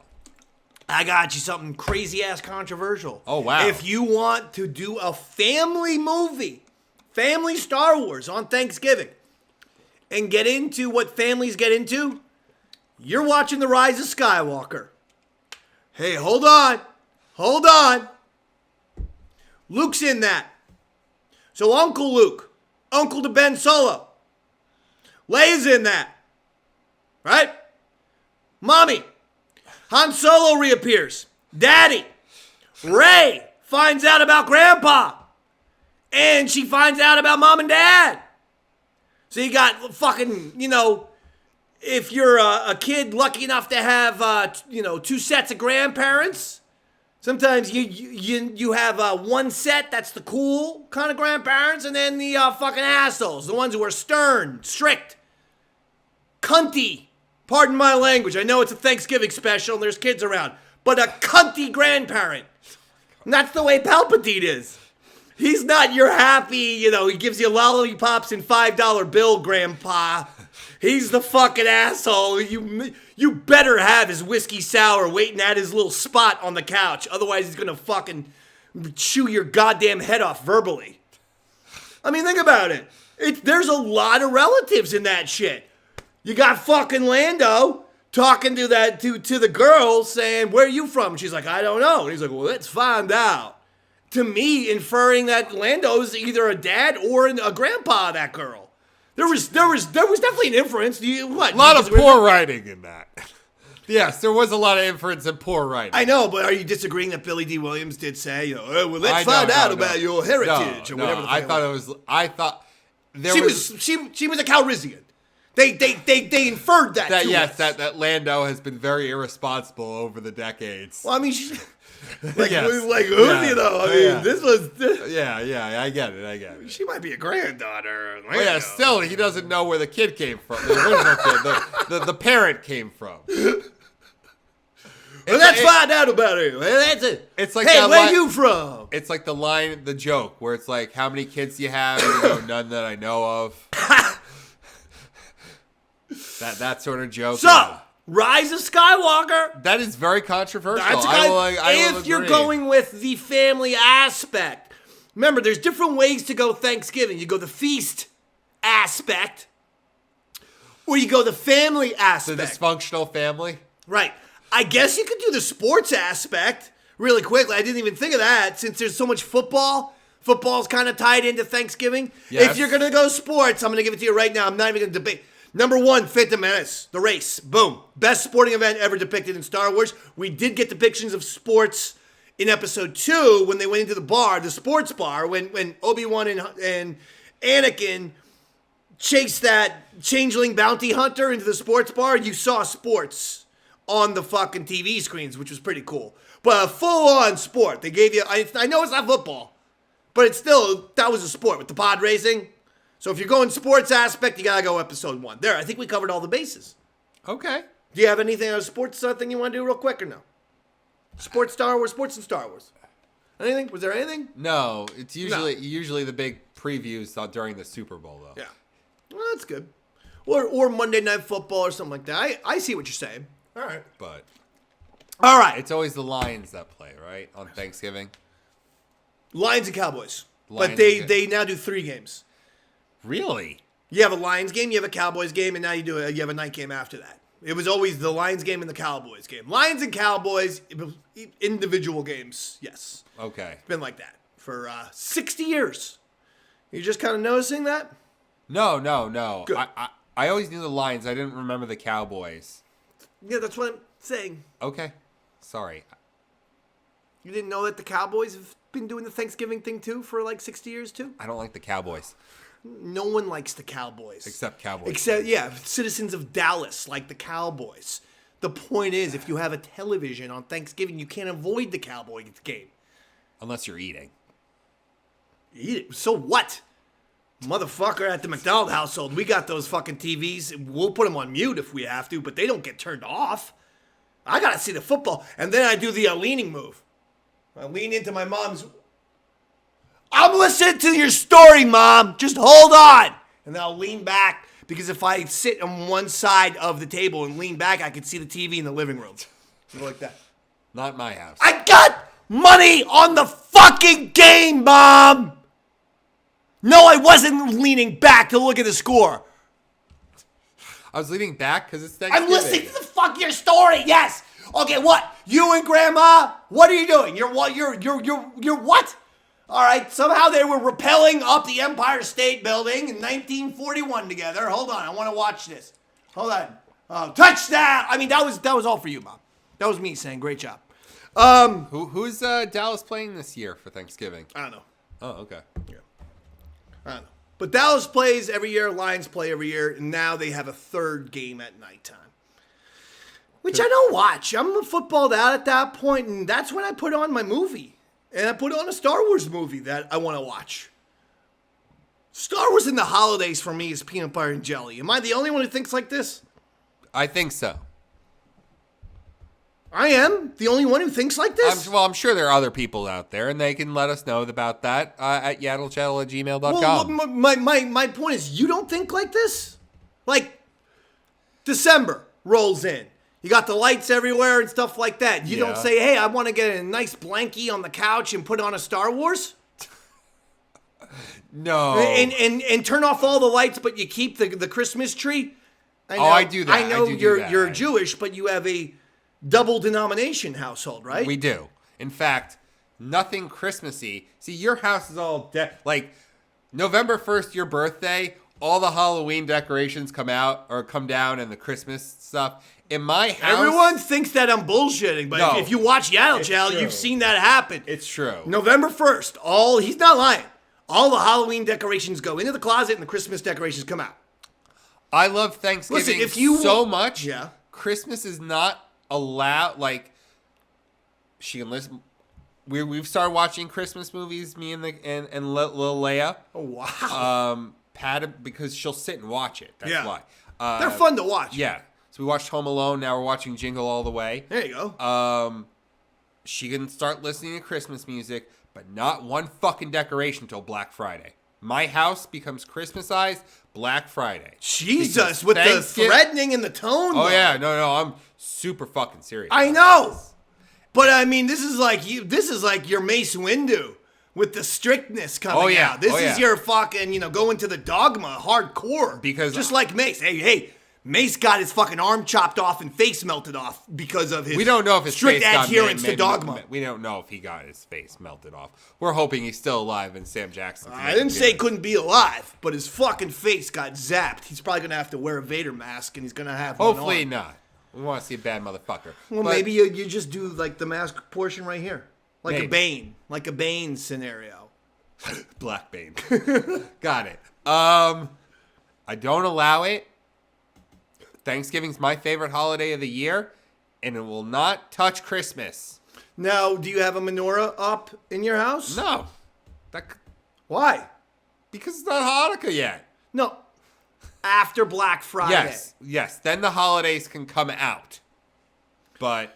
I got you something crazy-ass controversial. Oh, wow. If you want to do a family movie, family Star Wars on Thanksgiving, and get into what families get into, you're watching The Rise of Skywalker. Hey, hold on. Luke's in that. So Uncle Luke, uncle to Ben Solo. Leia's in that. Right? Mommy. Han Solo reappears. Daddy. Rey finds out about Grandpa. And she finds out about Mom and Dad. So you got fucking, if you're a kid lucky enough to have, 2 sets of grandparents, sometimes you have one set that's the cool kind of grandparents, and then the fucking assholes, the ones who are stern, strict, cunty. Pardon my language. I know it's a Thanksgiving special and there's kids around. but a cunty grandparent. And that's the way Palpatine is. He's not your happy, he gives you lollipops and $5 bill grandpa. He's the fucking asshole. You better have his whiskey sour waiting at his little spot on the couch. Otherwise, he's going to fucking chew your goddamn head off verbally. I mean, think about it. There's a lot of relatives in that shit. You got fucking Lando talking to the girl saying, where are you from? She's like, I don't know. And he's like, well, let's find out. To me, inferring that Lando's either a dad or a grandpa of that girl. There was definitely an inference. A lot of poor writing in that. Yes, there was a lot of inference and poor writing. I know, but are you disagreeing that Billy D. Williams did say, well, let's find out about your heritage or whatever? I thought she was a Calrissian. They inferred that. That Lando has been very irresponsible over the decades. Well, I mean, this was. Yeah, I get it. She might be a granddaughter. Well, yeah, still, he doesn't know where the kid came from. The original kid, the parent came from. Well, let's find out about her. Well, that's it. It's like, hey, where you from? It's like the joke where it's like, how many kids do you have? And none that I know of. that sort of joke. So, Rise of Skywalker. That is very controversial. If you're going with the family aspect. Remember, there's different ways to go Thanksgiving. You go the feast aspect, or you go the family aspect. The dysfunctional family. Right. I guess you could do the sports aspect really quickly. I didn't even think of that since there's so much football. Football's kind of tied into Thanksgiving. Yes. If you're going to go sports, I'm going to give it to you right now. I'm not even going to debate. Number 1, Phantom Menace, the race. Boom. Best sporting event ever depicted in Star Wars. We did get depictions of sports in episode 2 when they went into the bar, the sports bar, when Obi-Wan and Anakin chased that changeling bounty hunter into the sports bar. You saw sports on the fucking TV screens, which was pretty cool. But a full-on sport. They gave you, I know it's not football, but it's still, that was a sport with the pod racing. So if you're going sports aspect, you gotta go episode 1. There, I think we covered all the bases. Okay. Do you have anything on a sports thing you want to do real quick or no? Sports and Star Wars. Anything? Was there anything? No, it's usually the big previews during the Super Bowl though. Yeah. Well, that's good. Or Monday Night Football or something like that. I see what you're saying. All right. All right. It's always the Lions that play, right? On Thanksgiving. Lions and Cowboys. But they now do 3 games. Really? You have a Lions game, you have a Cowboys game, and now you have a night game after that. It was always the Lions game and the Cowboys game. Lions and Cowboys, individual games, yes. Okay. It's been like that for 60 years. You just kind of noticing that? No. Good. I always knew the Lions. I didn't remember the Cowboys. Yeah, that's what I'm saying. Okay. Sorry. You didn't know that the Cowboys have been doing the Thanksgiving thing too for like 60 years too? I don't like the Cowboys. No one likes the Cowboys. Except Cowboys. Citizens of Dallas like the Cowboys. The point is, if you have a television on Thanksgiving, you can't avoid the Cowboys game. Unless you're eating. Eat it. So what? Motherfucker, at the McDonald household, we got those fucking TVs. We'll put them on mute if we have to, but they don't get turned off. I gotta see the football. And then I do the leaning move. I lean into my mom's. I'm listening to your story, Mom. Just hold on. And then I'll lean back, because if I sit on one side of the table and lean back, I can see the TV in the living room. Like that. Not my house. I got money on the fucking game, Mom. No, I wasn't leaning back to look at the score. I was leaning back because it's Thanksgiving. I'm listening to the your story. Yes. Okay, what? You and Grandma? What are you doing? You're what? All right. Somehow they were rappelling up the Empire State Building in 1941 together. Hold on. I want to watch this. Hold on. Touchdown. I mean, that was all for you, Mom. That was me saying great job. Who's Dallas playing this year for Thanksgiving? I don't know. Oh, okay. Yeah. I don't know. But Dallas plays every year. Lions play every year. And now they have a third game at nighttime. Which I don't watch. I'm footballed out at that point, and that's when I put on my movie. And I put on a Star Wars movie that I want to watch. Star Wars in the holidays for me is peanut butter and jelly. Am I the only one who thinks like this? I think so. I am the only one who thinks like this? I'm sure there are other people out there, and they can let us know about that at yaddlechattle@gmail.com. Well, my point is, you don't think like this? Like, December rolls in. You got the lights everywhere and stuff like that. You don't say, hey, I want to get a nice blankie on the couch and put on a Star Wars? No. And turn off all the lights, but you keep the Christmas tree? I do that. I know do that. you're Jewish, but you have a double denomination household, right? We do. In fact, nothing Christmassy. See, your house is all like November 1st, your birthday, all the Halloween decorations come down and the Christmas stuff. In my house, everyone thinks that I'm bullshitting, but No, if you watch Yaddle Chattle, you've seen that happen. It's true. November 1st, he's not lying. All the Halloween decorations go into the closet and the Christmas decorations come out. I love Thanksgiving so much. Yeah. Christmas is not allowed. Like, she can listen. We've started watching Christmas movies, me and little Leia. Oh, wow. Because she'll sit and watch it. That's why. They're fun to watch. Yeah. So we watched Home Alone. Now we're watching Jingle All the Way. There you go. She can start listening to Christmas music, but not one fucking decoration until Black Friday. My house becomes Christmasized Black Friday. Jesus, with the threatening and the tone. Oh, yeah. No, I'm super fucking serious. I know. But, I mean, this is like your Mace Windu with the strictness coming out. This is your fucking, going to the dogma hardcore. Because just like Mace. Hey, Mace got his fucking arm chopped off and face melted off because of his we don't know if his strict face adherence to dogma. We don't know if he got his face melted off. We're hoping he's still alive and Sam Jackson. I didn't say he couldn't be alive, but his fucking face got zapped. He's probably going to have to wear a Vader mask, and he's going to have hopefully one on. not. We want to see a bad motherfucker. Well, maybe you just do like the mask portion right here. Like a Bane scenario. Black Bane. Got it. I don't allow it. Thanksgiving's my favorite holiday of the year, and it will not touch Christmas. Now, do you have a menorah up in your house? No. Why? Because it's not Hanukkah yet. No. After Black Friday. Yes. Then the holidays can come out. But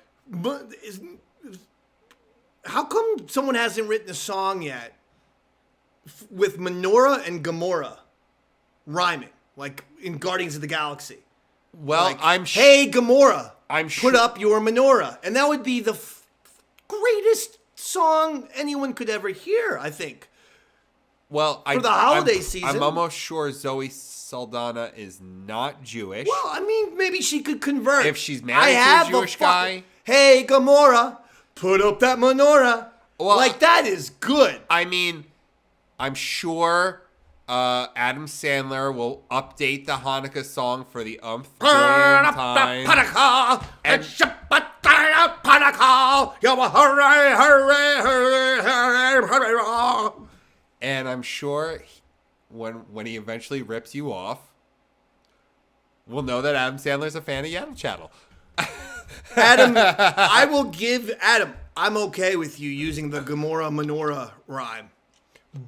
how come someone hasn't written a song yet with menorah and Gamora rhyming, like in Guardians of the Galaxy? Well, like, hey, Gamora, sure. Put up your menorah. And that would be the greatest song anyone could ever hear, I think. Well, for the holiday season. I'm almost sure Zoe Saldana is not Jewish. Well, I mean, maybe she could convert. If she's married to a Jewish guy. Hey, Gamora, put up that menorah. Well, like, that is good. I mean, I'm sure Adam Sandler will update the Hanukkah song for the umpth time. And I'm sure when he eventually rips you off, we'll know that Adam Sandler's a fan of Yaddle Chattle. Adam, I will give Adam, I'm okay with you using the Gamora menorah rhyme,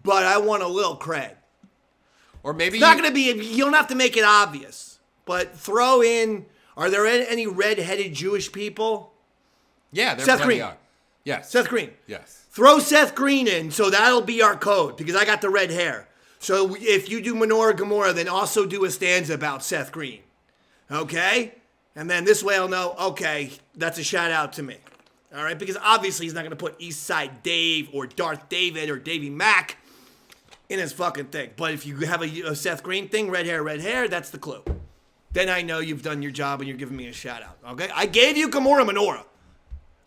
but I want a little cred. Or maybe it's not going to be, you don't have to make it obvious, but throw in, are there any red-headed Jewish people? Yeah, there Seth Green. Are. Yes. Seth Green. Yes. Throw Seth Green in, so that'll be our code, because I got the red hair. So if you do Menorah Gamora, then also do a stanza about Seth Green. Okay? And then this way I'll know, okay, that's a shout out to me. All right? Because obviously he's not going to put Eastside Dave or Darth David or Davy Mack in his fucking thing. But if you have a Seth Green thing, red hair, that's the clue. Then I know you've done your job and you're giving me a shout out. Okay? I gave you Gamora Menorah.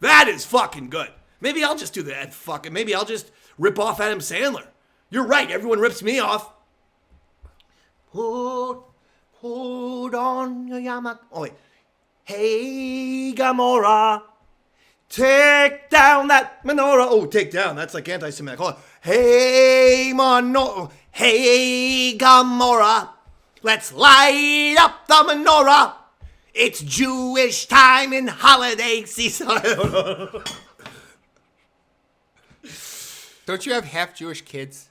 That is fucking good. Maybe I'll just do that maybe I'll just rip off Adam Sandler. You're right, everyone rips me off. Put on your yarmulke. Oh, wait. Hey, Gamora, take down that menorah. Oh, take down. That's like anti-Semitic. Hold on. Hey, Gamora, let's light up the menorah. It's Jewish time in holiday season. Don't you have half Jewish kids?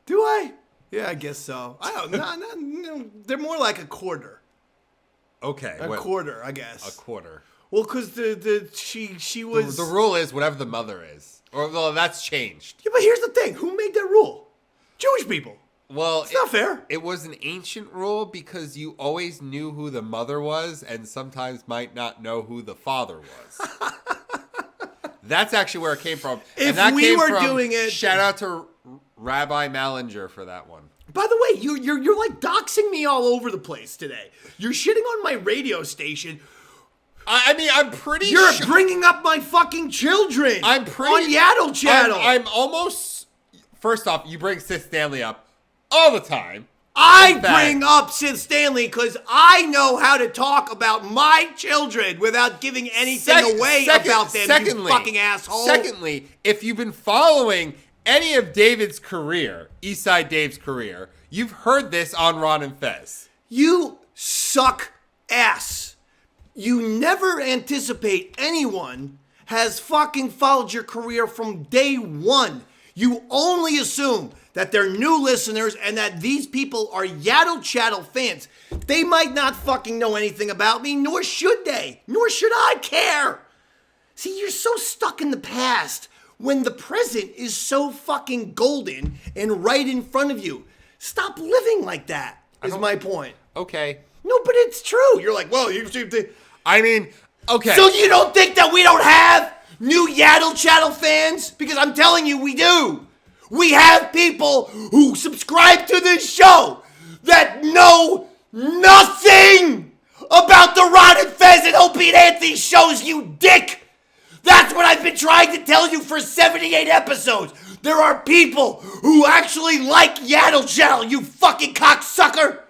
Do I? Yeah, I guess so. I don't know. No, they're more like a quarter. Okay. A quarter, I guess. A quarter. Well, because she was... The rule is whatever the mother is. Or, well, that's changed. Yeah, but here's the thing. Who made that rule? Jewish people. Well, it's not fair. It was an ancient rule because you always knew who the mother was and sometimes might not know who the father was. That's actually where it came from. If we were doing it... Shout out to Rabbi Malinger for that one. By the way, you're like doxing me all over the place today. You're shitting on my radio station. I mean, I'm pretty You're bringing up my fucking children. I'm pretty... On Yaddle Chattle. I'm almost... First off, you bring Sith Stanley up all the time. I bring up Sith Stanley because I know how to talk about my children without giving anything away about them, you fucking asshole. Secondly, if you've been following any of David's career, Eastside Dave's career, you've heard this on Ron and Fez. You suck ass. You never anticipate anyone has fucking followed your career from day one. You only assume that they're new listeners and that these people are Yaddle Chattle fans. They might not fucking know anything about me, nor should they. Nor should I care. See, you're so stuck in the past when the present is so fucking golden and right in front of you. Stop living like that, is my point. Okay. No, but it's true. You're like, well, I mean, okay. So you don't think that we don't have new Yaddle Chattle fans? Because I'm telling you, we do. We have people who subscribe to this show that know nothing about the Ron and Fez and Opie and Anthony shows, you dick. That's what I've been trying to tell you for 78 episodes. There are people who actually like Yaddle Chattle, you fucking cocksucker,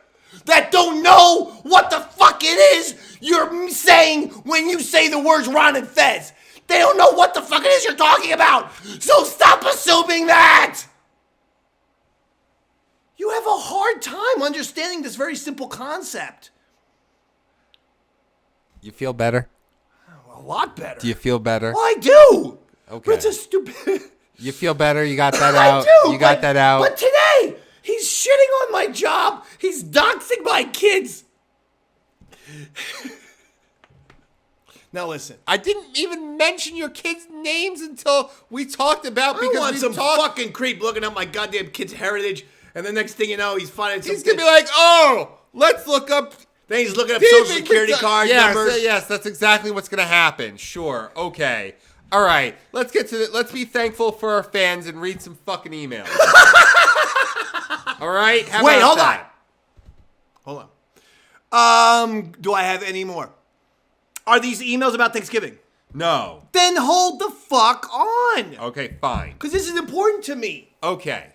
that don't know what the fuck it is you're saying when you say the words Ron and Fez. They don't know what the fuck it is you're talking about. So stop assuming that. You have a hard time understanding this very simple concept. You feel better? A lot better. Do you feel better? Well, I do. Okay. But it's a stupid... You feel better? You got that out? I do. You got that out? But today, he's shitting on my job. He's doxing my kids. Now listen. I didn't even mention your kids' names until we talked about because I want some fucking creep looking up my goddamn kid's heritage, and the next thing you know, he's finding some. He's gonna be like, "Oh, let's look up." Then he's looking up social security card numbers. Yes, that's exactly what's gonna happen. Sure, okay, all right. Let's get to it. Let's be thankful for our fans and read some fucking emails. All right. Wait, hold on. Do I have any more? Are these emails about Thanksgiving? No. Then hold the fuck on. Okay, fine. Because this is important to me. Okay.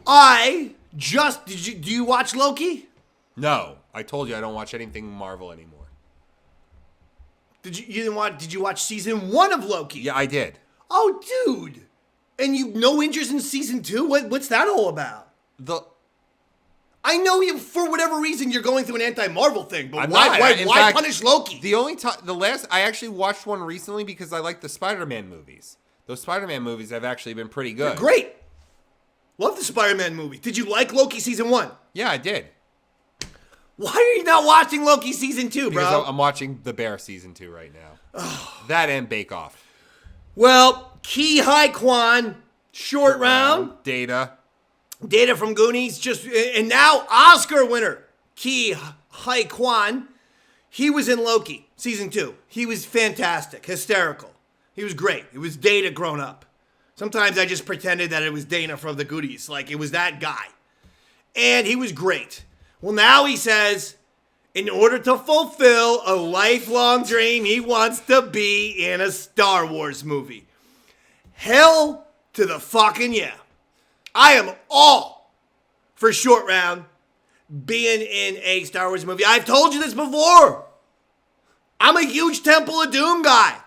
Do you watch Loki? No. I told you I don't watch anything Marvel anymore. Did you watch season 1 of Loki? Yeah, I did. Oh, dude. And you no interest in season 2? What's that all about? I know you, for whatever reason, you're going through an anti-Marvel thing, but why punish Loki? The only time, I actually watched one recently because I like the Spider-Man movies. Those Spider-Man movies have actually been pretty good. They're great. Love the Spider-Man movie. Did you like Loki season 1? Yeah, I did. Why are you not watching Loki season 2, bro? Because I'm watching The Bear season 2 right now. That and Bake Off. Well, Ki Hai Kwan, short round. Data from Goonies, and now Oscar winner Ki Hai Kwan. He was in Loki season 2. He was fantastic, hysterical. He was great. It was Data grown up. Sometimes I just pretended that it was Dana from the Goonies, like it was that guy, and he was great. Well, now he says, in order to fulfill a lifelong dream, he wants to be in a Star Wars movie. Hell to the fucking yeah. I am all for Short Round being in a Star Wars movie. I've told you this before. I'm a huge Temple of Doom guy.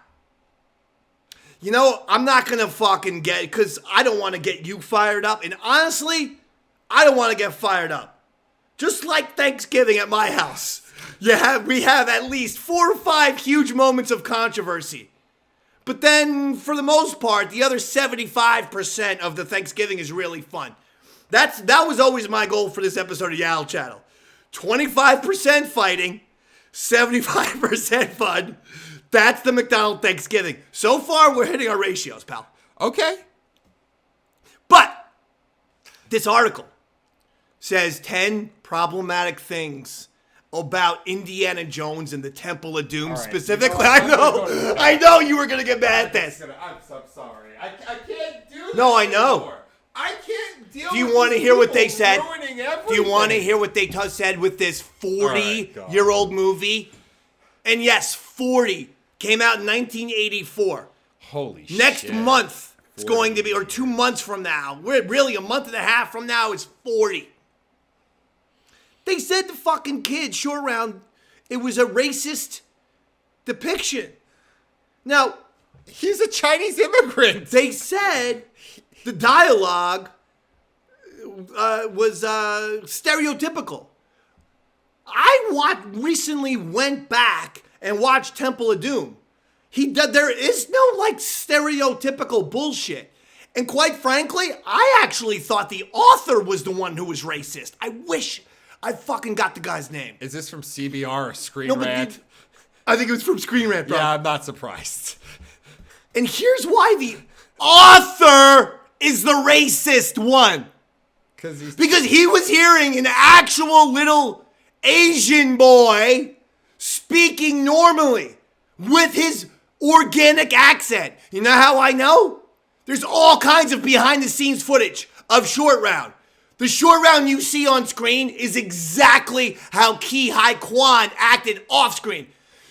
You know, I'm not going to fucking because I don't want to get you fired up. And honestly, I don't want to get fired up. Just like Thanksgiving at my house. We have at least 4 or 5 huge moments of controversy. But then, for the most part, the other 75% of the Thanksgiving is really fun. That was always my goal for this episode of Yaddle Chattle. 25% fighting, 75% fun. That's the McDonald's Thanksgiving. So far, we're hitting our ratios, pal. Okay. But this article says 10 problematic things about Indiana Jones and the Temple of Doom specifically. I know you were going to get mad at this. I'm so sorry. I can't do this. No, I know. Anymore. I can't deal with Do you want to hear what they said? Do you want to hear what they said with this 40-year-old movie? And yes, 40. Came out in 1984. Holy shit. Next month, it's going to be, or 2 months from now. We're really a month and a half from now, it's 40. They said the fucking kid, Short Round, it was a racist depiction. Now, he's a Chinese immigrant. they said the dialogue was stereotypical. I recently went back and watched Temple of Doom. There is no like stereotypical bullshit. And quite frankly, I actually thought the author was the one who was racist. I wish I fucking got the guy's name. Is this from CBR or Screen Rant? I think it was from Screen Rant, bro. Yeah, I'm not surprised. And here's why the author is the racist one. Because he was hearing an actual little Asian boy speaking normally with his organic accent. You know how I know? There's all kinds of behind the scenes footage of Short Round. The Short Round you see on screen is exactly how Ki Hai Kwan acted off screen.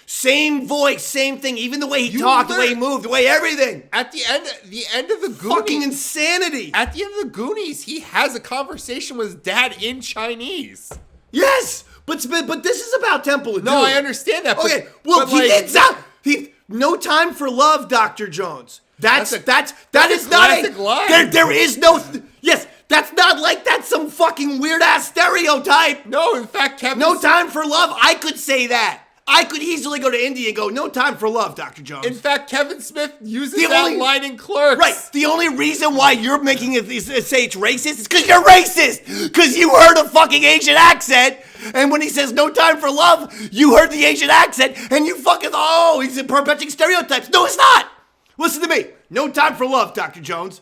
Same voice, same thing, even the way he talked, the way he moved, the way everything. At the end of the Goonies. Fucking insanity. At the end of the Goonies, he has a conversation with his dad in Chinese. Yes, but this is about Temple of Doom. No, I understand that. Okay, well, he did sound. No Time for Love, Dr. Jones. That is not a line. There is no. Yes, that's not like that's some fucking weird ass stereotype. No, in fact, No Time for Love. I could say that. I could easily go to India and go, no time for love, Dr. Jones. In fact, Kevin Smith uses that line in Clerks. Right. The only reason why you're making it say it's racist is because you're racist. Because you heard a fucking Asian accent. And when he says no time for love, you heard the Asian accent. And you fucking, he's perpetuating stereotypes. No, it's not. Listen to me. No time for love, Dr. Jones.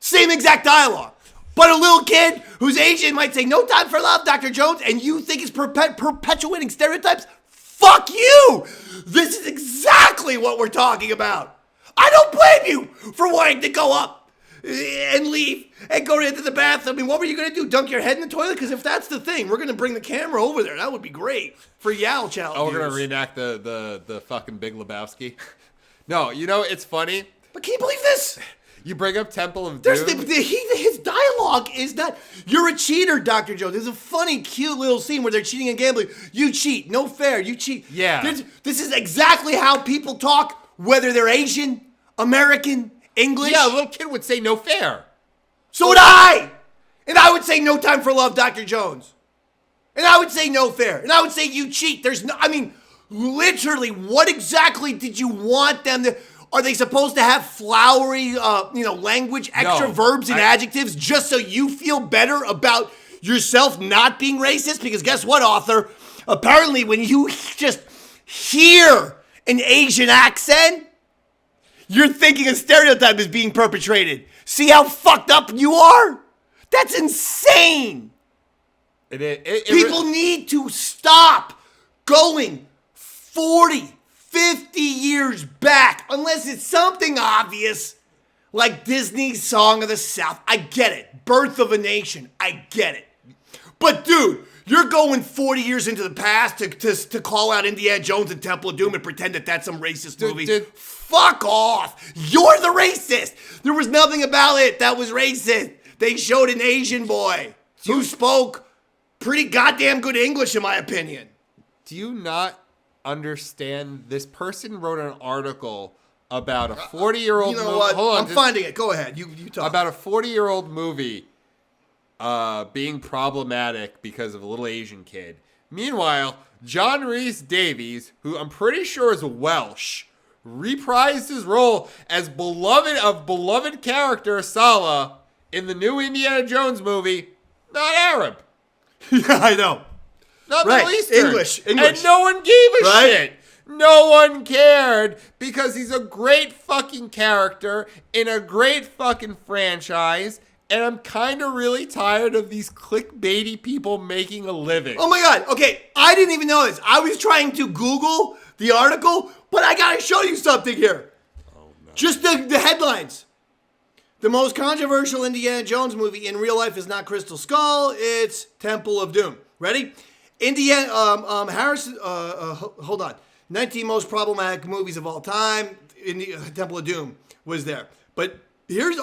Same exact dialogue. But a little kid who's Asian might say, no time for love, Dr. Jones, and you think it's perpetuating stereotypes? Fuck you! This is exactly what we're talking about. I don't blame you for wanting to go up and leave and go into the bathroom. I mean, what were you going to do? Dunk your head in the toilet? Because if that's the thing, we're going to bring the camera over there. That would be great for Yaddle Chattle. Oh, we're going to reenact the fucking Big Lebowski? No, it's funny. But can you believe this? You bring up Temple of Doom. His dialogue is that you're a cheater, Dr. Jones. There's a funny, cute little scene where they're cheating and gambling. You cheat. No fair. You cheat. Yeah. This is exactly how people talk, whether they're Asian, American, English. Yeah, a little kid would say no fair. So would I. And I would say no time for love, Dr. Jones. And I would say no fair. And I would say you cheat. Literally, what exactly did you want them to... Are they supposed to have flowery, language, extra verbs and adjectives just so you feel better about yourself not being racist? Because guess what, author? Apparently, when you just hear an Asian accent, you're thinking a stereotype is being perpetrated. See how fucked up you are? That's insane. People need to stop going 40, 50 years back, unless it's something obvious, like Disney's Song of the South. I get it. Birth of a Nation. I get it. But dude, you're going 40 years into the past to call out Indiana Jones and Temple of Doom and pretend that that's some racist movie. Fuck off. You're the racist. There was nothing about it that was racist. They showed an Asian boy who spoke pretty goddamn good English, in my opinion. Do you not understand? This person wrote an article about a 40-year-old movie. You know what? I'm finding it. Go ahead. You talk. About a 40-year-old movie being problematic because of a little Asian kid. Meanwhile, John Rhys Davies, who I'm pretty sure is Welsh, reprised his role as beloved character Saga in the new Indiana Jones movie, not Arab. Yeah, I know. Not Right. Middle Eastern. English. And no one gave a Right? shit. No one cared because he's a great fucking character in a great fucking franchise. And I'm kind of really tired of these clickbaity people making a living. Oh my God. Okay, I didn't even know this. I was trying to Google the article, but I gotta show you something here. Oh, no. Just the headlines. The most controversial Indiana Jones movie in real life is not Crystal Skull, it's Temple of Doom. Ready? Harrison, hold on. 19 most problematic movies of all time. Temple of Doom was there. But here's,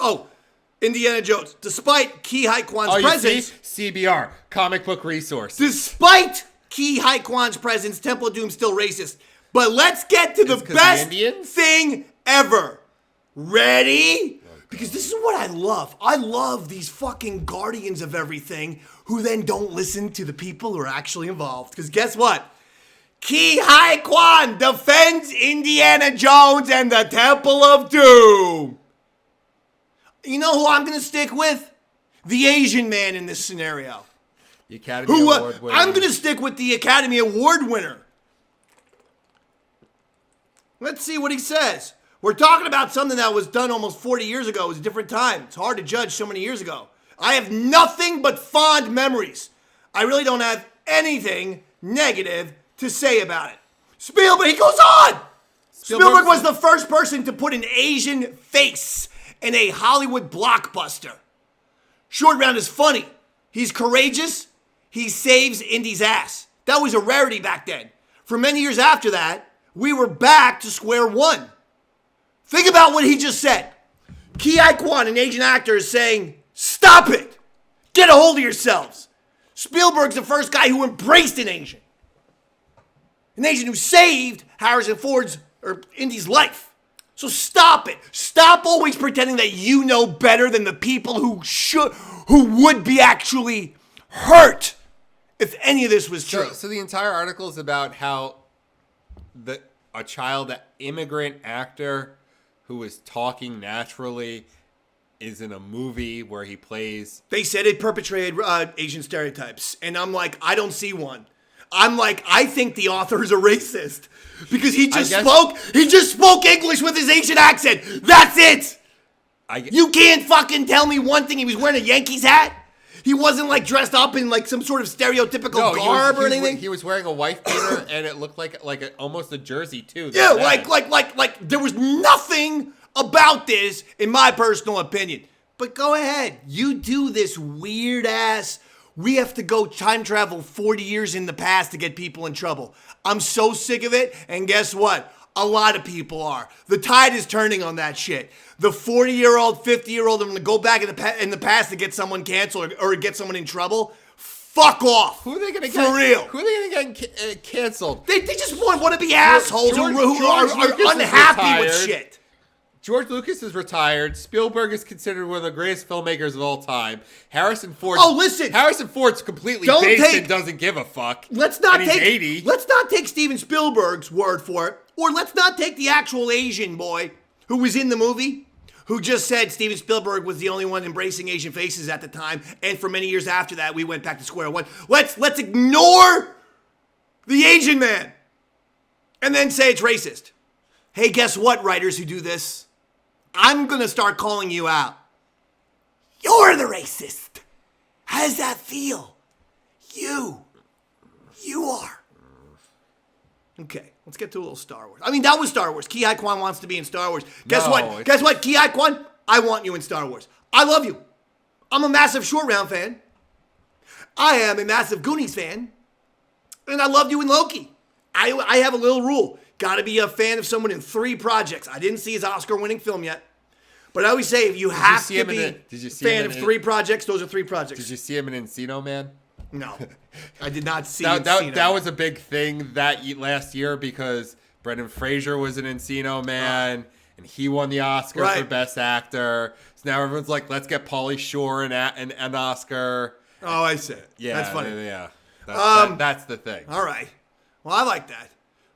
Indiana Jones. Despite Ki Hai Kwan's presence. CBR, comic book resource. Despite Ki Hai Kwan's presence, Temple of Doom's still racist. But let's get to the best thing ever. Ready? Because this is what I love. I love these fucking guardians of everything who then don't listen to the people who are actually involved. Because guess what? Ki Hai Kwan defends Indiana Jones and the Temple of Doom. You know who I'm going to stick with? The Asian man in this scenario. The Academy Award winner. I'm going to stick with the Academy Award winner. Let's see what he says. We're talking about something that was done almost 40 years ago. It was a different time. It's hard to judge so many years ago. I have nothing but fond memories. I really don't have anything negative to say about it. Spielberg, he goes on! Spielberg was the first person to put an Asian face in a Hollywood blockbuster. Short Round is funny. He's courageous. He saves Indy's ass. That was a rarity back then. For many years after that, we were back to square one. Think about what he just said. Ki Hai Kwan, an Asian actor, is saying, stop it. Get a hold of yourselves. Spielberg's the first guy who embraced an Asian. An Asian who saved Harrison Ford's or Indy's life. So stop it. Stop always pretending that you know better than the people who would be actually hurt if any of this was true. So the entire article is about how a child immigrant actor who is talking naturally is in a movie where he plays. They said it perpetrated Asian stereotypes. And I'm like, I don't see one. I'm like, I think the author is a racist because he just spoke English with his Asian accent. That's it. You can't fucking tell me one thing. He was wearing a Yankees hat. He wasn't like dressed up in like some sort of stereotypical garb or anything. He was wearing a wife beater and it looked like almost a jersey too. Yeah, like there was nothing about this in my personal opinion. But go ahead. You do this weird ass. We have to go time travel 40 years in the past to get people in trouble. I'm so sick of it. And guess what? A lot of people are. The tide is turning on that shit. The 40-year-old, 50-year-old, I'm going to go back in the past to get someone canceled or get someone in trouble. Fuck off. Who are they going to get? For real. Who are they going to get canceled? They just want to be assholes who are unhappy with shit. George Lucas is retired. Spielberg is considered one of the greatest filmmakers of all time. Harrison Ford. Oh, listen. Harrison Ford's completely based and doesn't give a fuck. Let's not he's 80. Let's not take Steven Spielberg's word for it, or let's not take the actual Asian boy who was in the movie, who just said Steven Spielberg was the only one embracing Asian faces at the time, and for many years after that, we went back to square one. Let's ignore the Asian man, and then say it's racist. Hey, guess what, writers who do this? I'm going to start calling you out. You're the racist. How does that feel? You are. Okay, let's get to a little Star Wars. I mean, that was Star Wars. Ki Hai Kwan wants to be in Star Wars. Guess what? Ki Hai Kwan, I want you in Star Wars. I love you. I'm a massive Short Round fan. I am a massive Goonies fan. And I loved you in Loki. I have a little rule. Got to be a fan of someone in 3 projects. I didn't see his Oscar-winning film yet. But I always say, if you have to be a fan of 3 projects, those are 3 projects. Did you see him in Encino Man? No. I did not see Encino. That was a big thing last year because Brendan Fraser was in Encino Man, and he won the Oscar for Best Actor. So now everyone's like, let's get Pauly Shore an Oscar. Oh, I see. Yeah. That's funny. Yeah. That's the thing. All right. Well, I like that.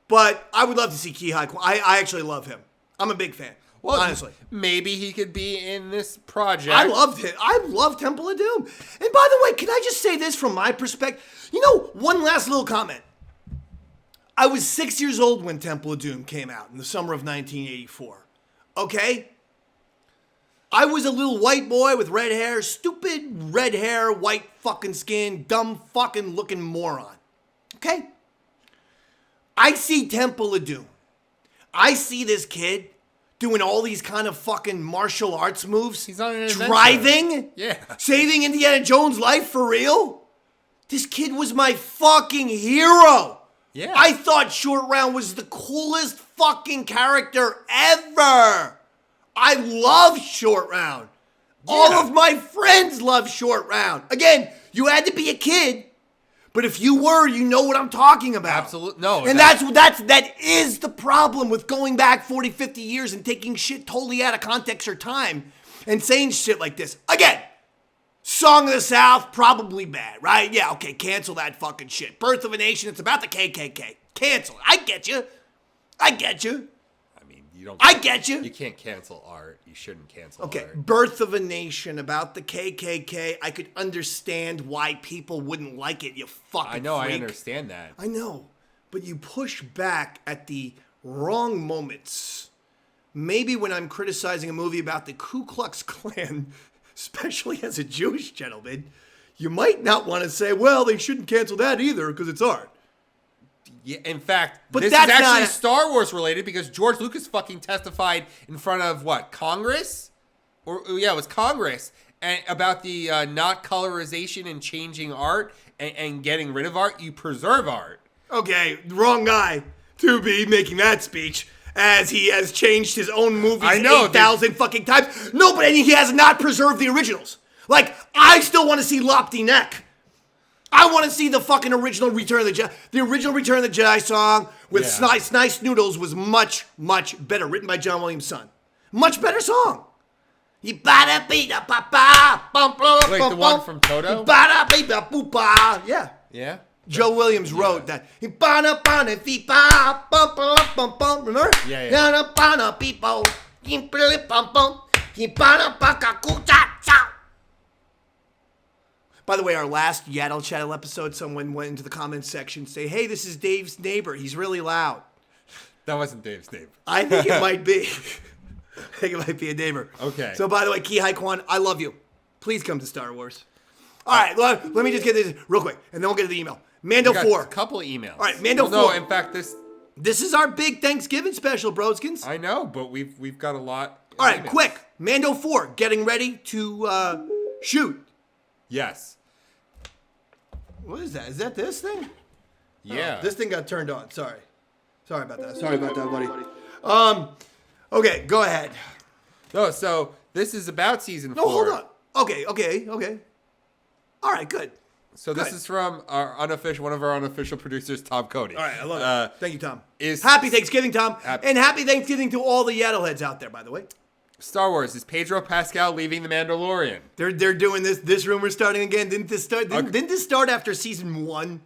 But I would love to see Ki Hai Kwan. I actually love him. I'm a big fan. Well, honestly. Maybe he could be in this project. I loved it. I love Temple of Doom. And by the way, can I just say this from my perspective? You know, one last little comment. I was 6 years old when Temple of Doom came out in the summer of 1984. Okay? I was a little white boy with red hair, stupid red hair, white fucking skin, dumb fucking looking moron. Okay? I see Temple of Doom. I see this kid doing all these kind of fucking martial arts moves. He's on an adventure. Driving. Yeah. Saving Indiana Jones' life for real. This kid was my fucking hero. Yeah. I thought Short Round was the coolest fucking character ever. I love Short Round. Yeah. All of my friends love Short Round. Again, you had to be a kid. But if you were, you know what I'm talking about. Absolutely. No. And that is the problem with going back 40, 50 years and taking shit totally out of context or time and saying shit like this. Again, Song of the South, probably bad, right? Yeah, okay, cancel that fucking shit. Birth of a Nation, it's about the KKK. Cancel. I get you. I get you. I get you. You can't cancel art. You shouldn't cancel art. Okay, Birth of a Nation about the KKK. I could understand why people wouldn't like it, you fucking I know, freak. I understand that. I know, but you push back at the wrong moments. Maybe when I'm criticizing a movie about the Ku Klux Klan, especially as a Jewish gentleman, you might not want to say, well, they shouldn't cancel that either because it's art. Yeah, in fact, but this is actually Star Wars related because George Lucas fucking testified in front of what, Congress? It was Congress, and about the not colorization and changing art and getting rid of art. You preserve art. Okay, wrong guy to be making that speech, as he has changed his own movies 8,000 fucking times. No, but he has not preserved the originals. Like, I still want to see Lopty Neck. I want to see the fucking original Return of the Jedi. The original Return of the Jedi song with Snice Noodles was much, much better. Written by John Williams' son. Much better song. Wait, the one from Toto? Yeah. Yeah? Joe Williams wrote that. Remember? Yeah. By the way, our last Yaddle Chattle episode, someone went into the comments section and say, hey, this is Dave's neighbor. He's really loud. That wasn't Dave's neighbor. I think it might be. I think it might be a neighbor. Okay. So, by the way, Ki Hai Kwan, I love you. Please come to Star Wars. All right, let me just get this real quick, and then we'll get to the email. Mando 4. A couple of emails. All right, Mando 4. No, in fact, this is our big Thanksgiving special, broskins. I know, but we've got a lot. All right, quick. Mando 4, getting ready to shoot. Yes. What is that? Is that this thing? Yeah. Oh, this thing got turned on. Sorry about that. Sorry about that, buddy. Okay, go ahead. No, so this is about season 4. No, hold on. Okay. All right, good. So this is from one of our unofficial producers, Tom Cody. All right, I love it. Thank you, Tom. Happy Thanksgiving, Tom. And happy Thanksgiving to all the Yaddle heads out there, by the way. Star Wars, is Pedro Pascal leaving The Mandalorian? They're doing this. This rumor starting again. Didn't this start after season 1?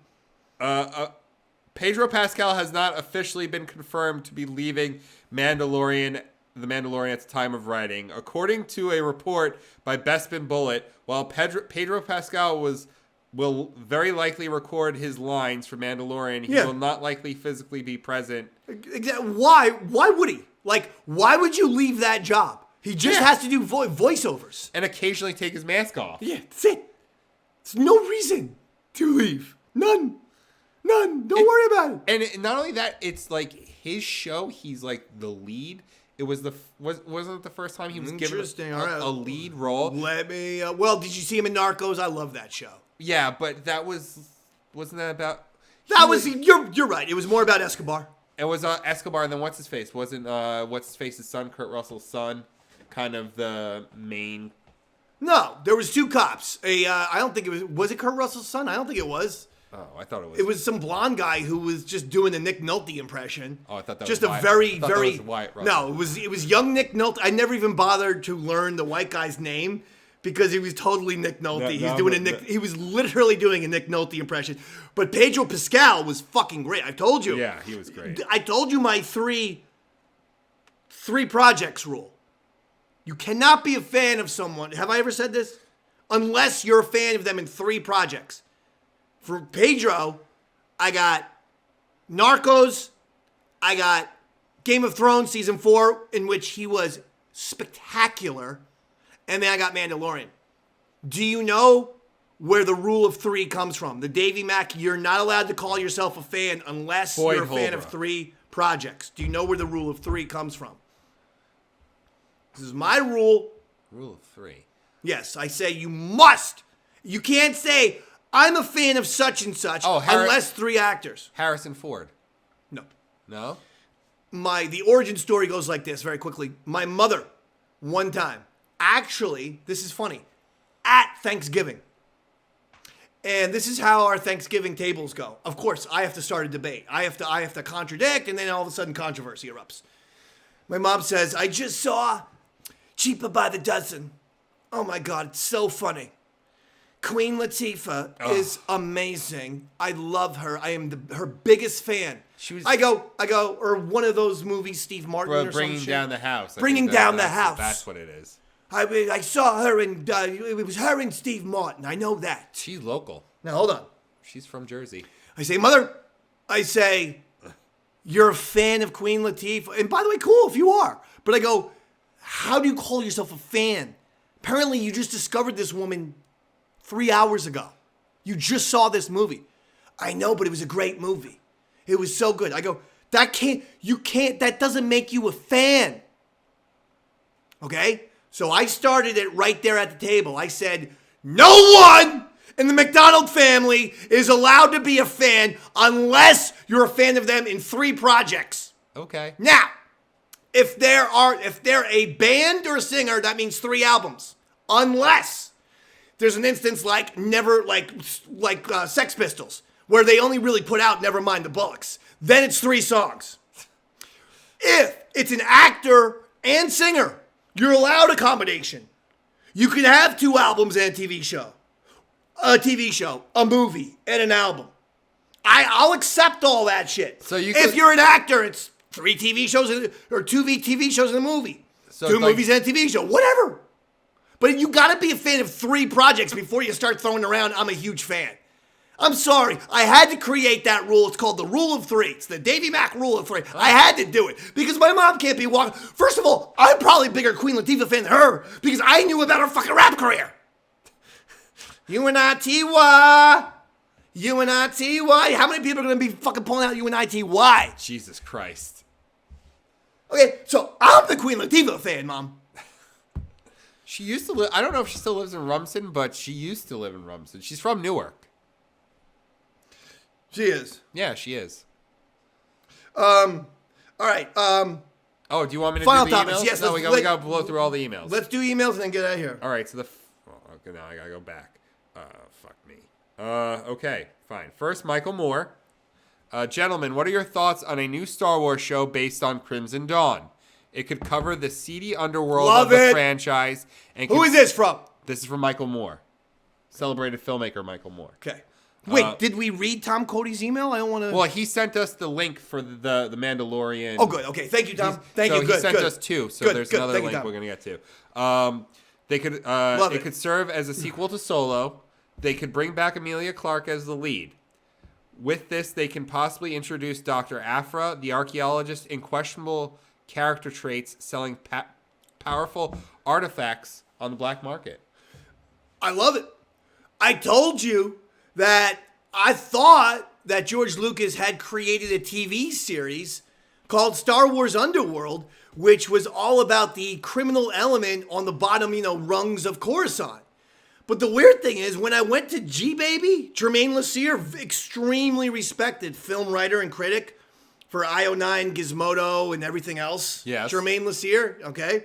Pedro Pascal has not officially been confirmed to be leaving The Mandalorian at the time of writing. According to a report by Bespin Bullet, while Pedro Pascal will very likely record his lines for Mandalorian, he will not likely physically be present. Exactly. Why would he? Like, why would you leave that job? He just has to do voiceovers. And occasionally take his mask off. Yeah, that's it. There's no reason to leave. None. Don't worry about it. And not only that, it's like his show, he's like the lead. It wasn't it the first time he was given a lead role? Let me, well, did you see him in Narcos? I love that show. Yeah, but wasn't that about... You're right. It was more about Escobar. It was Escobar, and then what's-his-face? Wasn't what's-his-face's son, Kurt Russell's son, kind of the main... No, there was 2 cops. I don't think it was it Kurt Russell's son? I don't think it was. Oh, I thought it was. It was some blonde guy who was just doing the Nick Nolte impression. Oh, I thought that just was a very, very... Wyatt Russell. No, it was young Nick Nolte. I never even bothered to learn the white guy's name because he was totally Nick Nolte. He was literally doing a Nick Nolte impression. But Pedro Pascal was fucking great. I told you. Yeah, he was great. I told you my three projects rule. You cannot be a fan of someone. Have I ever said this? Unless you're a fan of them in 3 projects. For Pedro, I got Narcos. I got Game of Thrones season 4, in which he was spectacular. And then I got Mandalorian. Do you know where the rule of 3 comes from? The Davy Mack, you're not allowed to call yourself a fan unless you're a fan of 3 projects. Do you know where the rule of 3 comes from? This is my rule. Rule of 3. Yes, I say you must. You can't say, I'm a fan of such and such unless 3 actors. Harrison Ford. No. No? The origin story goes like this very quickly. My mother, one time, actually, this is funny, at Thanksgiving. And this is how our Thanksgiving tables go. Of course, I have to start a debate. I have to contradict, and then all of a sudden controversy erupts. My mom says, I just saw Cheaper by the Dozen. Oh my God, it's so funny. Queen Latifah is amazing. I love her. I am her biggest fan. I go, or one of those movies, Steve Martin or Bringing some Down shit. the House. Bringing Down the House. That's what it is. I saw her and it was her and Steve Martin. I know that. She's local. Now, hold on. She's from Jersey. I say, Mother, you're a fan of Queen Latifah. And by the way, cool if you are. But I go, how do you call yourself a fan? Apparently, you just discovered this woman 3 hours ago. You just saw this movie. I know, but it was a great movie. It was so good. I go, that doesn't make you a fan. Okay? So I started it right there at the table. I said, no one in the McDonald family is allowed to be a fan unless you're a fan of them in 3 projects. Okay. Now, if they're a band or a singer, that means 3 albums. Unless there's an instance like Sex Pistols, where they only really put out Nevermind the Bollocks. Then it's 3 songs. If it's an actor and singer, you're allowed a combination. You can have 2 albums and a TV show. A movie, and an album. I'll accept all that shit. So if you're an actor, it's 3 TV shows or 2 TV shows in a movie. So 2 movies and a TV show. Whatever. But you got to be a fan of 3 projects before you start throwing around, I'm a huge fan. I'm sorry. I had to create that rule. It's called the rule of 3. It's the Davy Mack rule of 3. I had to do it because my mom can't be walking. First of all, I'm probably a bigger Queen Latifah fan than her because I knew about her fucking rap career. UNITY. UNITY. How many people are going to be fucking pulling out UNITY? Jesus Christ. Okay, so I'm the Queen Latifah fan, Mom. She used to live, I don't know if she still lives in Rumson, but she used to live in Rumson. She's from Newark. She is. Yeah, she is. All right. Oh, do you want me to final do the topics? emails? Yes. No, we got to blow through all the emails. Let's do emails and then get out of here. All right, so okay, now I got to go back. Fuck me. Okay, fine. First, Michael Moore. Gentlemen, what are your thoughts on a new Star Wars show based on Crimson Dawn? It could cover the seedy underworld of the franchise. And Who is this from? This is from Michael Moore. Celebrated filmmaker Michael Moore. Okay. Wait, did we read Tom Cody's email? I don't want to... Well, he sent us the link for the Mandalorian. Oh, good. Okay, thank you, Tom. Thank you. Good, he sent us 2, so there's another link we're going to get to. It could serve as a sequel to Solo. They could bring back Emilia Clarke as the lead. With this, they can possibly introduce Dr. Aphra, the archaeologist in questionable character traits, selling powerful artifacts on the black market. I love it. I told you that I thought that George Lucas had created a TV series called Star Wars Underworld, which was all about the criminal element on the bottom, rungs of Coruscant. But the weird thing is, when I went to G-Baby, Jermaine Lassier, extremely respected film writer and critic for IO9, Gizmodo, and everything else. Yes. Jermaine Lassier, okay?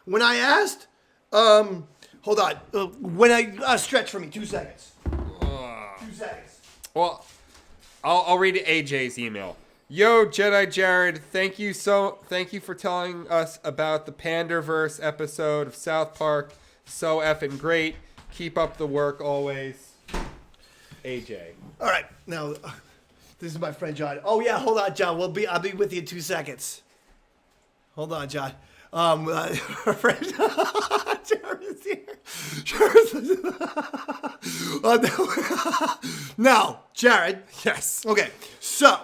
When I asked, hold on, stretch for me, 2 seconds. 2 seconds. Well, I'll read AJ's email. Yo, Jedi Jared, thank you for telling us about the Panderverse episode of South Park. So effing great. Keep up the work always. AJ. All right. Now, this is my friend John. Oh, yeah. Hold on, John. I'll be with you in 2 seconds. Hold on, John. Our friend Jared is here. Now, Jared. Yes. Okay, so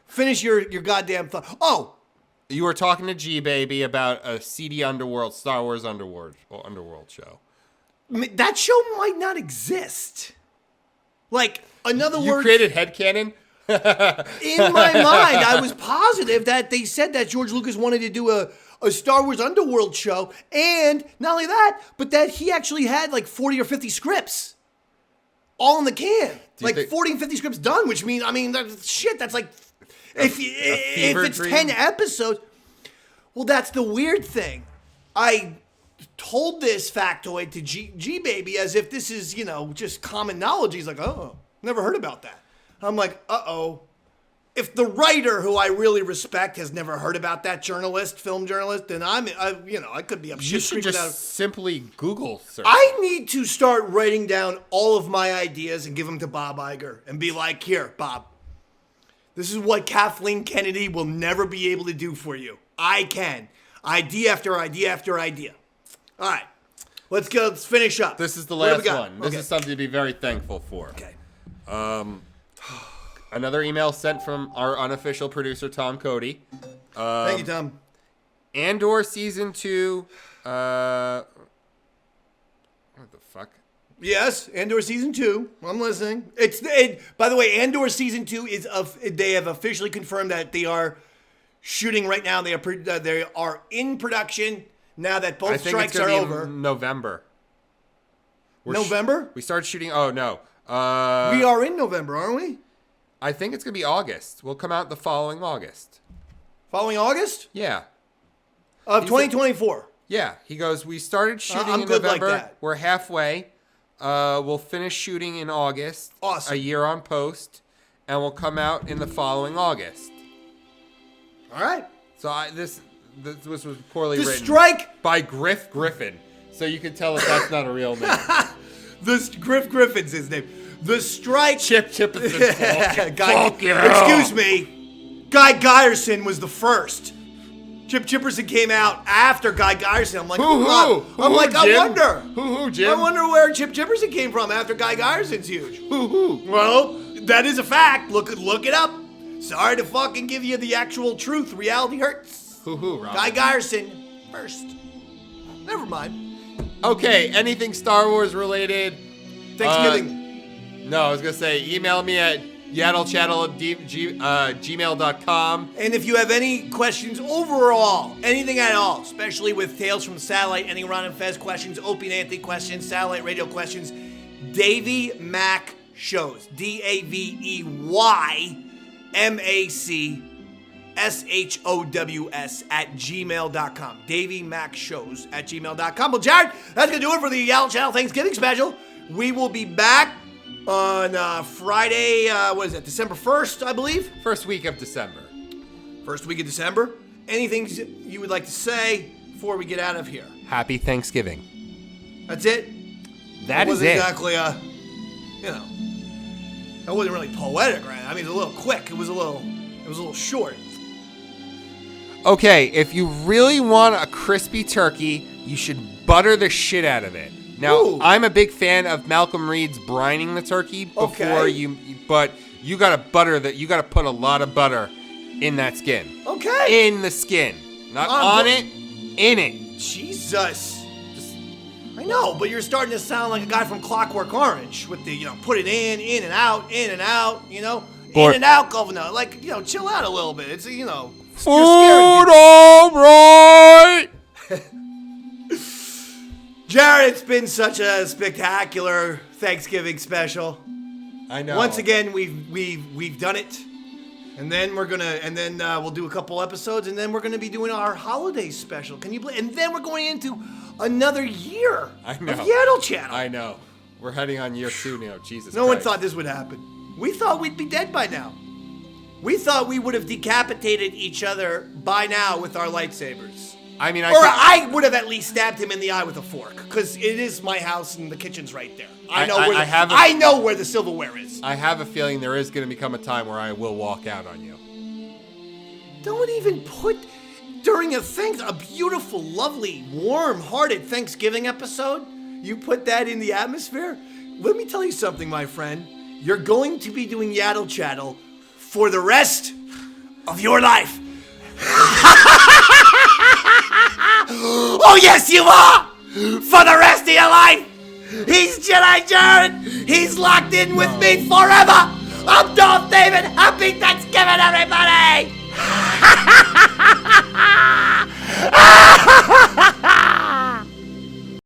finish your goddamn thought. Oh, You were talking to G-Baby about a seedy underworld, Star Wars underworld show. that show might not exist. Like, in other You words, created headcanon? in my mind, I was positive that they said that George Lucas wanted to do a Star Wars underworld show, and not only that, but that he actually had like 40 or 50 scripts all in the can. Like 40 and 50 scripts done, which means, that's like, if it's dream? 10 episodes, well, that's the weird thing. I told this factoid to G-Baby as if this is, just common knowledge. He's like, oh, never heard about that. I'm like, uh-oh. If the writer, who I really respect, has never heard about that film journalist, then I could be up You shit should creek just without. simply Google search. I need to start writing down all of my ideas and give them to Bob Iger and be like, here, Bob, this is what Kathleen Kennedy will never be able to do for you. I can. Idea after idea after idea. All right. Let's go. Let's finish up. This is the What do we last got? one. This is something to be very thankful for. Okay. Another email sent from our unofficial producer, Tom Cody. Thank you, Tom. Andor Season 2. What the fuck? Yes, Andor Season 2. I'm listening. By the way, Andor Season 2 they have officially confirmed that they are shooting right now. They are in production now that both strikes are over. November. November? We started shooting. Oh, no. We are in November, aren't we? I think it's going to be August. We'll come out the following August. Following August? Yeah. Of 2024. Yeah. He goes, we started shooting I'm in good November. like that. We're halfway. We'll finish shooting in August. Awesome. A year on post. And we'll come out in the following August. All right. So this was poorly The written. strike. By Griff Griffin. So you can tell that that's not a real name. Griff Griffin's his name. The strike. Chip Chipperson. Fuck you. Excuse me. Guy Guyerson was the first. Chip Chipperson came out after Guy Guyerson. I'm like, I wonder. Who, Jim? I wonder where Chip Chipperson came from after Guy Gyerson's huge. Who? Well, that is a fact. Look it up. Sorry to fucking give you the actual truth. Reality hurts. Who, Rob? Guy Gyerson first. Never mind. Okay, anything Star Wars related? Thanksgiving. No, I was going to say, email me at yaddlechattle@gmail.com. And if you have any questions overall, anything at all, especially with Tales from the Satellite, any Ron and Fez questions, Opie and Anthony questions, Satellite Radio questions, Davey Mac Shows. DAVEYMACSHOWS @gmail.com. DaveyMacShows@gmail.com. Well, Jared, that's going to do it for the Yaddle Chattle Thanksgiving Special. We will be back on Friday, December 1st, I believe? First week of December. First week of December. Anything you would like to say before we get out of here? Happy Thanksgiving. That's it? That is wasn't it. Exactly, that wasn't really poetic, right? I mean, it was a little quick. It was a little short. Okay, if you really want a crispy turkey, you should butter the shit out of it. Now, Ooh. I'm a big fan of Malcolm Reed's brining the turkey before but you gotta butter that. You gotta put a lot of butter in that skin. Okay. In the skin, not on it, in it. Jesus. I know, but you're starting to sound like a guy from Clockwork Orange with the, put it in and out, in and out, in and out, governor. Like, chill out a little bit. It's, Food you're scaring all right. Jared, it's been such a spectacular Thanksgiving special. I know. Once again, we've done it, and then we'll do a couple episodes, and then we're gonna be doing our holiday special. Can you believe? And then we're going into another year of Yaddle Chattle. I know. We're heading on year 2 now. Jesus. No one Christ. thought this would happen. We thought we'd be dead by now. We thought we would have decapitated each other by now with our lightsabers. I mean, I would have at least stabbed him in the eye with a fork, because it is my house and the kitchen's right there. I know where the silverware is. I have a feeling there is going to become a time where I will walk out on you. Don't even put during a beautiful, lovely, warm-hearted Thanksgiving episode, you put that in the atmosphere. Let me tell you something, my friend. You're going to be doing Yaddle Chattle for the rest of your life. Oh, yes, you are! For the rest of your life! He's Jedi Jared! He's locked in with me forever! I'm Darth David! Happy Thanksgiving, everybody!